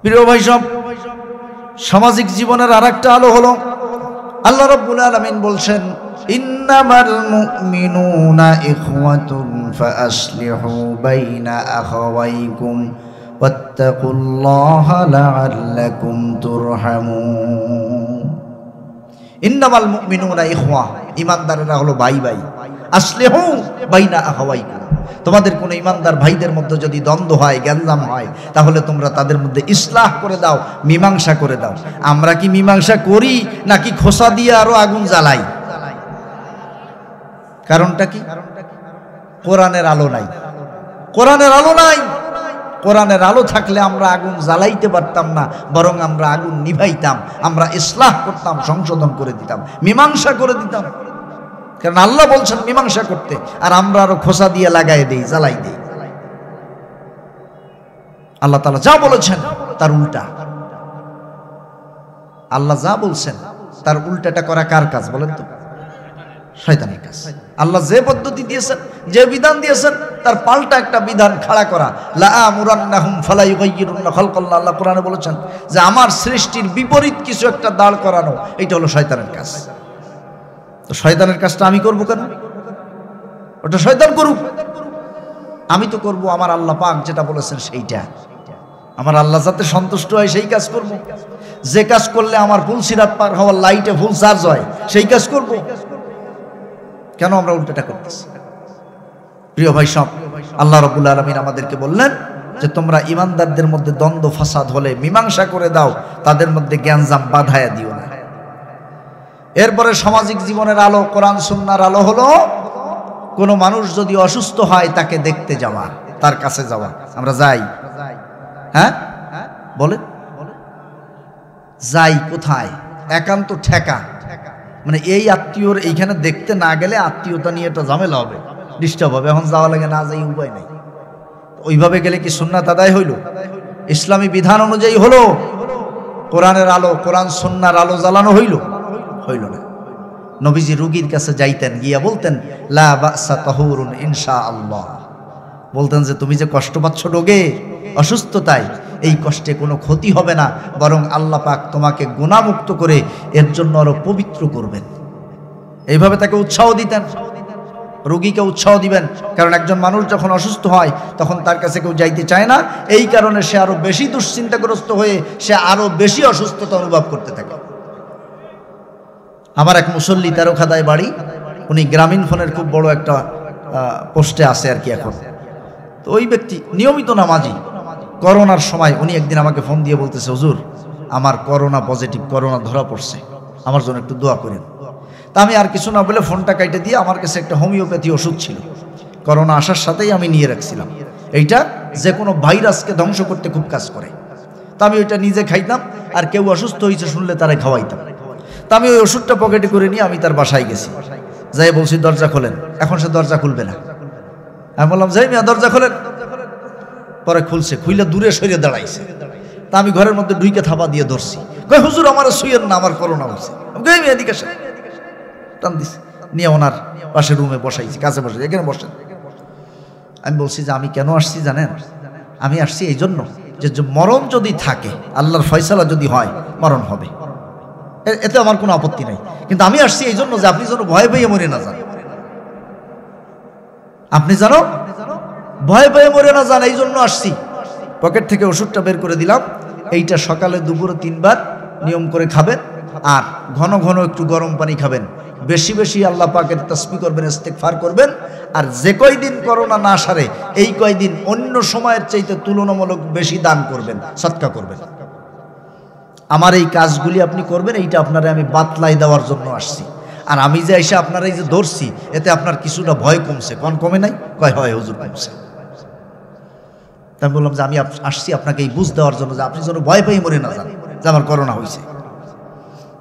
প্রিয় ভাই সব, সামাজিক জীবনের আরেকটা আলো হলো আল্লাহ রাব্বুল আলামিন বলছেন, ইন্নামাল মুমিনুনা ইখওয়াতুন ফাআসলিহু বাইনা আখাওয়াইকুম ওয়াত্তাকুল্লাহা লাআল্লাকুম তুরহামুন। ইন্নামাল মুমিনুনা ইখওয়া, ঈমানদারেরা হলো ভাই ভাই। আসলিহু বাইনা আখাওয়াইকুম, তোমাদের কোন ঈমানদার ভাইদের মধ্যে যদি দ্বন্দ্ব হয়, গ্যাঞ্জাম হয়, তাহলে তোমরা তাদের মধ্যে ইসলাহ করে দাও, মীমাংসা করে দাও। আমরা কি মীমাংসা করি নাকি খোসা দিয়ে আরো আগুন জ্বালাই? কারণটা কি? কোরআনের আলো নাই, কোরআনের আলো নাই। কোরআনের আলো থাকলে আমরা আগুন জ্বালাইতে পারতাম না, বরং আমরা আগুন নিভাইতাম, আমরা ইসলাহ করতাম, সংশোধন করে দিতাম, মীমাংসা করে দিতাম। কারণ আল্লাহ বলছেন মীমাংসা করতে, আর আমরা আরো খোসা দিয়ে লাগাই দেই, জ্বালাই দেই। আল্লাহ তাআলা যা বলেছেন তার উল্টা। আল্লাহ যা বলছেন তার উল্টাটা করা কার কাজ বলেন তো? শয়তানের কাজ। আল্লাহ যে পদ্ধতি দিয়েছেন, যে বিধান দিয়েছেন, তার পাল্টা একটা বিধান খাড়া করা। লা আমুরান্নাহুম ফালা ইউগাইয়িরুন্না খালকাল্লাহ, আল্লাহ কোরআনে বলেছেন যে আমার সৃষ্টির বিপরীত কিছু একটা দাঁড় করানো, এটা হলো শয়তানের কাজ। তো শয়তানের কাজটা আমি করব কেন? ওটা শয়তান করুক, আমি তো করব আমার আল্লাহ পাক যেটা বলেছেন সেইটা। আমার আল্লাহ যাতে সন্তুষ্ট হয় সেই কাজ করব। যে কাজ করলে আমার ফুলসিরাত পার হওয়ার লাইটে ফুল চার্জ হয় সেই কাজ করব। কেন আমরা উল্টাটা করতেছি? প্রিয় ভাই সব, আল্লাহ রাব্বুল আলামিন আমাদেরকে বললেন যে তোমরা ঈমানদারদের মধ্যে দ্বন্দ্ব ফাসাদ হলে মীমাংসা করে দাও, তাদের মধ্যে জ্ঞানজাম বাধায়া দিও না। এরপরে সামাজিক জীবনের আলো, কোরআন সুন্নাহর আলো হলো কোনো মানুষ যদি অসুস্থ হয় তাকে দেখতে যাওয়া, তার কাছে যাওয়া। আমরা যাই, হ্যাঁ বলে যাই কোথায়? একান্ত ঠেকা, মানে এই আত্মীয়র এইখানে দেখতে না গেলে আত্মীয়তা নিয়ে একটা ঝামেলা হবে, ডিস্টার্ব হবে, এখন যাওয়া লাগে, না যাই উপায় নাই। ওইভাবে গেলে কি সুন্নাত আদায় হইল? ইসলামী বিধান অনুযায়ী হলো? কোরআনের আলো, কোরআন সুন্নাহর আলো জ্বালানো হইল? হইল না। নবীজি রোগীর কাছে যাইতেন, গিয়া বলতেন লা বাসা তাহুরুন ইনশাআল্লাহ, বলতেন যে তুমি যে কষ্ট পাচ্ছ রোগে, অসুস্থতায়, এই কষ্টে কোনো ক্ষতি হবে না, বরং আল্লাহ পাক তোমাকে গুনাহমুক্ত করে এর জন্য আরো পবিত্র করবেন। এইভাবে তাকে উৎসাহ দিতেন। রোগীকে উৎসাহ দিবেন, কারণ একজন মানুষ যখন অসুস্থ হয় তখন তার কাছে কেউ যাইতে চায় না, এই কারণে সে আরো বেশি দুশ্চিন্তাগ্রস্ত হয়ে সে আরো বেশি অসুস্থতা অনুভব করতে থাকে। আমার এক মুসল্লি তেরোখাদায় বাড়ি, উনি গ্রামীণ ফোনের খুব বড় একটা পোস্টে আছে আর কি এখন। তো ওই ব্যক্তি নিয়মিত নামাজি। করোনার সময় উনি একদিন আমাকে ফোন দিয়ে বলতেছে, হুজুর আমার করোনা পজিটিভ, করোনা ধরা পড়ছে, আমার জন্য একটু দোয়া করেন। তা আমি আর কিছু না বলে ফোনটা কেটে দিয়ে, আমার কাছে একটা হোমিওপ্যাথি ওষুধ ছিল, করোনা আসার সাথেই আমি নিয়ে রাখছিলাম। এইটা যে কোনো ভাইরাসকে ধ্বংস করতে খুব কাজ করে। তা আমি ওইটা নিজে খাইতাম, আর কেউ অসুস্থ হয়েছে শুনলে তারা খাওয়াইতাম। তা আমি ওই ওষুধটা পকেটে করে নিয়ে আমি তার বাসায় গেছি, যাই বলছি দরজা খোলেন। এখন সে দরজা খুলবে না। আমি বললাম যাই মিয়া দরজা খোলেন। পরে খুলছে, খুইলে দূরে সরিয়ে দাঁড়াইছে। তা আমি ঘরের মধ্যে ঢুইকে থাপা দিয়ে ধরছি, কই হুজুর আমার শুয়েন না, আমার করোনা হয়েছে। এদিকে টান দিছি, নিয়ে ওনার পাশে রুমে বসাইছি, কাছে বসে, এখানে বসেন। আমি বলছি যে আমি কেন আসছি জানেন? আমি আসছি এই জন্য যে মরণ যদি থাকে, আল্লাহর ফয়সালা যদি হয়, মরণ হবে, এতে আমার কোনো আপত্তি নাই। কিন্তু আমি আসছি এই জন্য যে আপনি যেন ভয় পেয়ে মরে না যান, আপনি জানো ভয় পেয়ে মরে না যান, এই জন্য আসছি। পকেট থেকে ওষুধটা বের করে দিলাম, এইটা সকালে দুপুরে 3 বার নিয়ম করে খাবেন, আর ঘন ঘন একটু গরম পানি খাবেন, বেশি বেশি আল্লাহ পাকের তাসবিহ করবেন, ইস্তেগফার করবেন। আর যে কয়দিন করোনা না সারে এই কয়দিন অন্য সময়ের চাইতে তুলনামূলক বেশি দান করবেন, সদকা করবেন। আমার এই কাজগুলি আপনি করবেন, এইটা আপনারা আমি বাতলাই দেওয়ার জন্য আসছি। আর আমি যে এসে আপনারা এই যে ধরছি, এতে আপনার কিছুটা ভয় কমছে। কোন কমে নাই? কয় হয় হুজুর কমছে। আমি বললাম যে আমি আসছি আপনাকে এই বুঝ দেওয়ার জন্য, যে আপনি যেন ভয় পেয়ে মরে না যান যে আমার করোনা হয়েছে।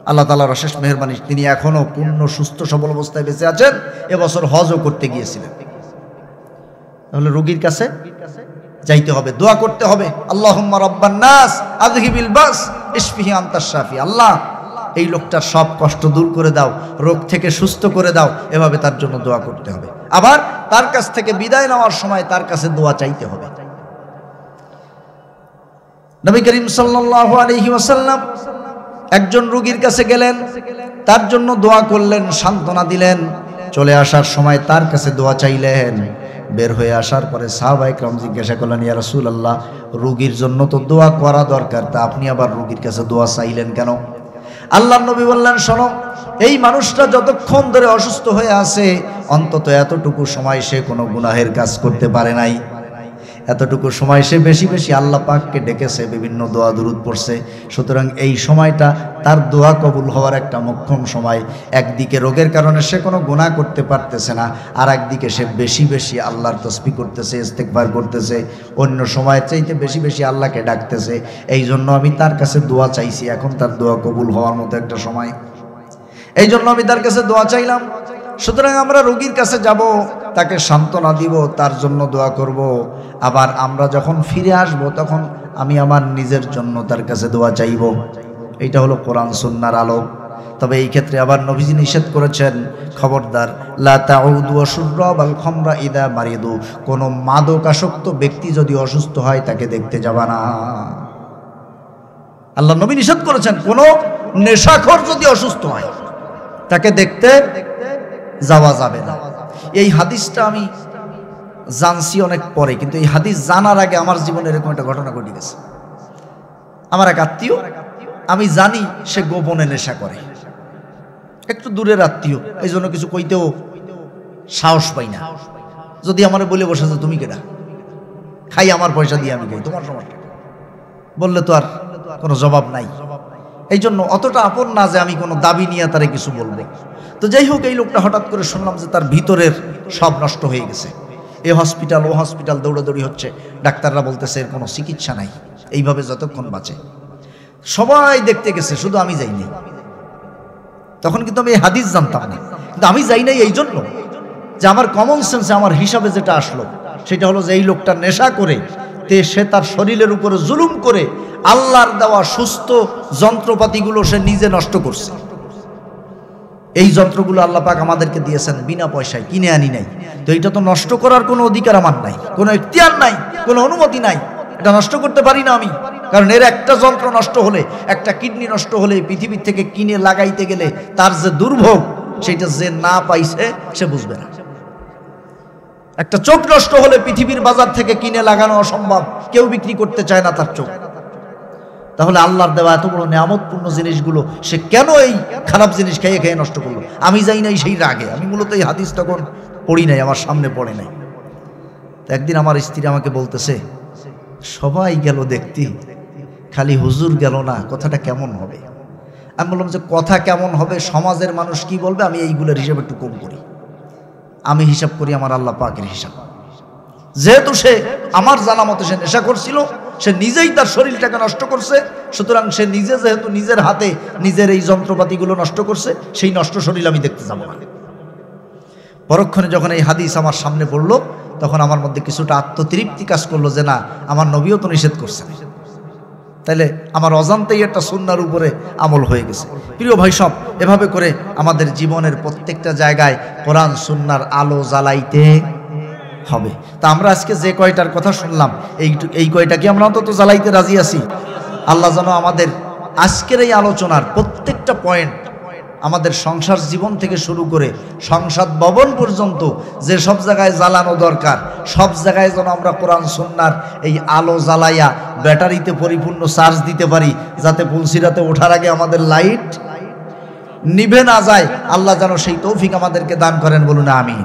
আল্লাহ তাআলার অশেষ মেহেরবানি, তিনি এখনো পূর্ণ সুস্থ সবল অবস্থায় বেঁচে আছেন। এবছর হজও করতে গিয়েছিলেন। তাহলে রোগীর কাছে যাইতে হবে, দোয়া করতে হবে। আল্লাহুম্মা রাব্বান নাস আযহিবিল বাস ইশফিহি আনতাশ শাফি। আল্লাহ, এই লোকটার সব কষ্ট দূর করে দাও, রোগ থেকে সুস্থ করে দাও, এভাবে তার জন্য দোয়া করতে হবে। আবার তার কাছ থেকে বিদায় নেওয়ার সময় তার কাছে দোয়া চাইতে হবে। নবী করিম সাল্লাল্লাহু আলাইহি ওয়াসাল্লাম একজন রোগীর কাছে গেলেন, তার জন্য দোয়া করলেন, সান্ত্বনা দিলেন। চলে আসার সময় তার কাছে দোয়া চাইলেন। বের হয়ে আসার পরে সাহাবায়ে কেরাম জিজ্ঞাসা করলেন, ইয়া রাসূলুল্লাহ, রোগীর জন্য তো দোয়া করা দরকার, তা আপনি আবার রোগীর কাছে দোয়া চাইলেন কেন? আল্লাহর নবী বললেন, শোনো, এই মানুষটা যতক্ষণ ধরে অসুস্থ হয়ে আছে, অন্তত এতটুকু সময় সে কোনো গুনাহের কাজ করতে পারে নাই। এতটুকু সময় সে বেশি বেশি আল্লাহ পাককে ডেকেছে, বিভিন্ন দোয়া দুরূদ পড়ছে। সুতরাং এই সময়টা তার দোয়া কবুল হওয়ার একটা মোক্ষম সময়। একদিকে রোগের কারণে সে কোনো গুনাহ করতে পারতেছে না, আর একদিকে সে বেশি বেশি আল্লাহর তাসবিহ করতেছে, ইস্তেগফার করতেছে, অন্য সময়ের চাইতে বেশি বেশি আল্লাহকে ডাকতেছে। এই জন্য আমি তার কাছে দোয়া চাইছি, এখন তার দোয়া কবুল হওয়ার মতো একটা সময়, এই জন্য আমি তার কাছে দোয়া চাইলাম। সুতরাং আমরা রোগীর কাছে যাব, তাকে সান্ত্বনা দিব, তার জন্য দোয়া করব। আবার আমরা যখন ফিরে আসব, তখন আমি আমার নিজের জন্য তার কাছে দোয়া চাইব। এইটা হলো কোরআন সুন্নাহর আলো। তবে এই ক্ষেত্রে আবার নবীজি নিষেধ করেছেন, খবরদার, লা তাউদু শুরবাল খামরা ইদা মারিদু, কোন মাদকাসক্ত ব্যক্তি যদি অসুস্থ হয় তাকে দেখতে যাবা না। আল্লাহ নবী নিষেধ করেছেন, কোন নেশাখোর যদি অসুস্থ হয় তাকে দেখতে যাওয়া যাবে না। এই হাদিসটা আমি জানছি অনেক পরে, কিন্তু এই হাদিস জানার আগে আমার জীবনে এরকম একটা ঘটনা ঘটে গেছে। আমার এক আত্মীয়, আমি জানি সে গোপনে নেশা করে, একটু দূরের আত্মীয়, এই জন্য কিছু কইতেও সাহস পাই না। যদি আমার বলে বসে যে তুমি কেডা, খাই আমার পয়সা দিয়ে আমি খাই, তোমার সমস্যা, বললে তো আর কোনো জবাব নাই। এই জন্য অতটা আপন না যে আমি কোনো দাবি নিয়ে তারে কিছু বলবো। তো যাই হোক, এই লোকটা হঠাৎ করে শুনলাম যে তার ভিতরের সব নষ্ট হয়ে গেছে, এ হসপিটাল ও হসপিটাল দৌড়াদৌড়ি হচ্ছে, ডাক্তাররা বলতেছে এর কোনো চিকিৎসা নাই, এইভাবে যতক্ষণ বাঁচে। সবাই দেখতে গেছে, শুধু আমি যাইনি। তখন কিন্তু আমি এই হাদিস জানতাম না, কিন্তু আমি যাই নাই এই জন্য যে আমার কমন সেন্সে আমার হিসাবে যেটা আসলো সেটা হলো যে এই লোকটা নেশা করে সে তার শরীরের উপরে জুলুম করে আল্লাহর দেওয়া সুস্থ যন্ত্রপাতিগুলো সে নিজে নষ্ট করছে। এই যন্ত্রগুলো আল্লাহ পাক আমাদেরকে দিয়েছেন বিনা পয়সায়, কিনে আনি নাই। তো এটা তো নষ্ট করার কোনো অধিকার আমার নাই, কোনো ইখতিয়ার নাই, কোনো অনুমতি নাই, এটা নষ্ট করতে পারি না আমি। কারণ এর একটা যন্ত্র নষ্ট হলে, একটা কিডনি নষ্ট হলে পৃথিবীর থেকে কিনে লাগাইতে গেলে তার যে দুর্ভোগ, সেটা যে না পাইছে সে বুঝবে না। একটা চোখ নষ্ট হলে পৃথিবীর বাজার থেকে কিনে লাগানো অসম্ভব, কেউ বিক্রি করতে চায় না তার চোখ। তাহলে আল্লাহর দেওয়া এত বড় নিয়ামতপূর্ণ জিনিসগুলো সে কেন এই খারাপ জিনিস খেয়ে খেয়ে নষ্ট করলো? আমি যাই নাই সেই রাগে, আমি মূলত এই হাদিস তখন পড়ি নাই, আমার সামনে পড়ে নাই। তো একদিন আমার স্ত্রী আমাকে বলতেছে, সবাই গেল দেখতে, খালি হুজুর গেল না, কথাটা কেমন হবে? আমি বললাম যে কথা কেমন হবে, সমাজের মানুষ কি বলবে, আমি এইগুলোর হিসাব একটু কম করি। আমি হিসাব করি আমার আল্লাহ পাকের হিসাব। যেহেতু সে আমার জানা মতো সে নেশা করছিল, সে নিজেই তার শরীরটাকে নষ্ট করছে, সুতরাং সে নিজে যেহেতু নিজের হাতে নিজের এই যন্ত্রপাতিগুলো নষ্ট করছে, সেই নষ্ট শরীর আমি দেখতে যাব না। পরক্ষণে যখন এই হাদিস আমার সামনে পড়লো, তখন আমার মধ্যে কিছুটা আত্মতৃপ্তি কাজ করলো যে না, আমার নবীও তো নিষেধ করছেন, তাইলে আমার অজান্তেই একটা সুন্নাহর উপরে আমল হয়ে গেছে। প্রিয় ভাই সব, এভাবে করে আমাদের জীবনের প্রত্যেকটা জায়গায় কোরআন সুন্নাহর আলো জ্বালাইতে হবে। তা আমরা আজকে যে কয়টার কথা শুনলাম, এই কয়টা কি আমরা অন্তত জ্বালাইতে রাজি আছি? আল্লাহ যেন আমাদের আজকের এই আলোচনার প্রত্যেকটা পয়েন্ট, আমাদের সংসার জীবন থেকে শুরু করে সংসদ ভবন পর্যন্ত যে সব জায়গায় জ্বালানো দরকার, সব জায়গায় যেন আমরা কোরআন সুন্নাহর এই আলো জ্বালাইয়া ব্যাটারিতে পরিপূর্ণ চার্জ দিতে পারি, যাতে পুলসিরাতে ওঠার আগে আমাদের লাইট নিভে না যায়, আল্লাহ যেন সেই তৌফিক আমাদেরকে দান করেন, বলুন আমিন।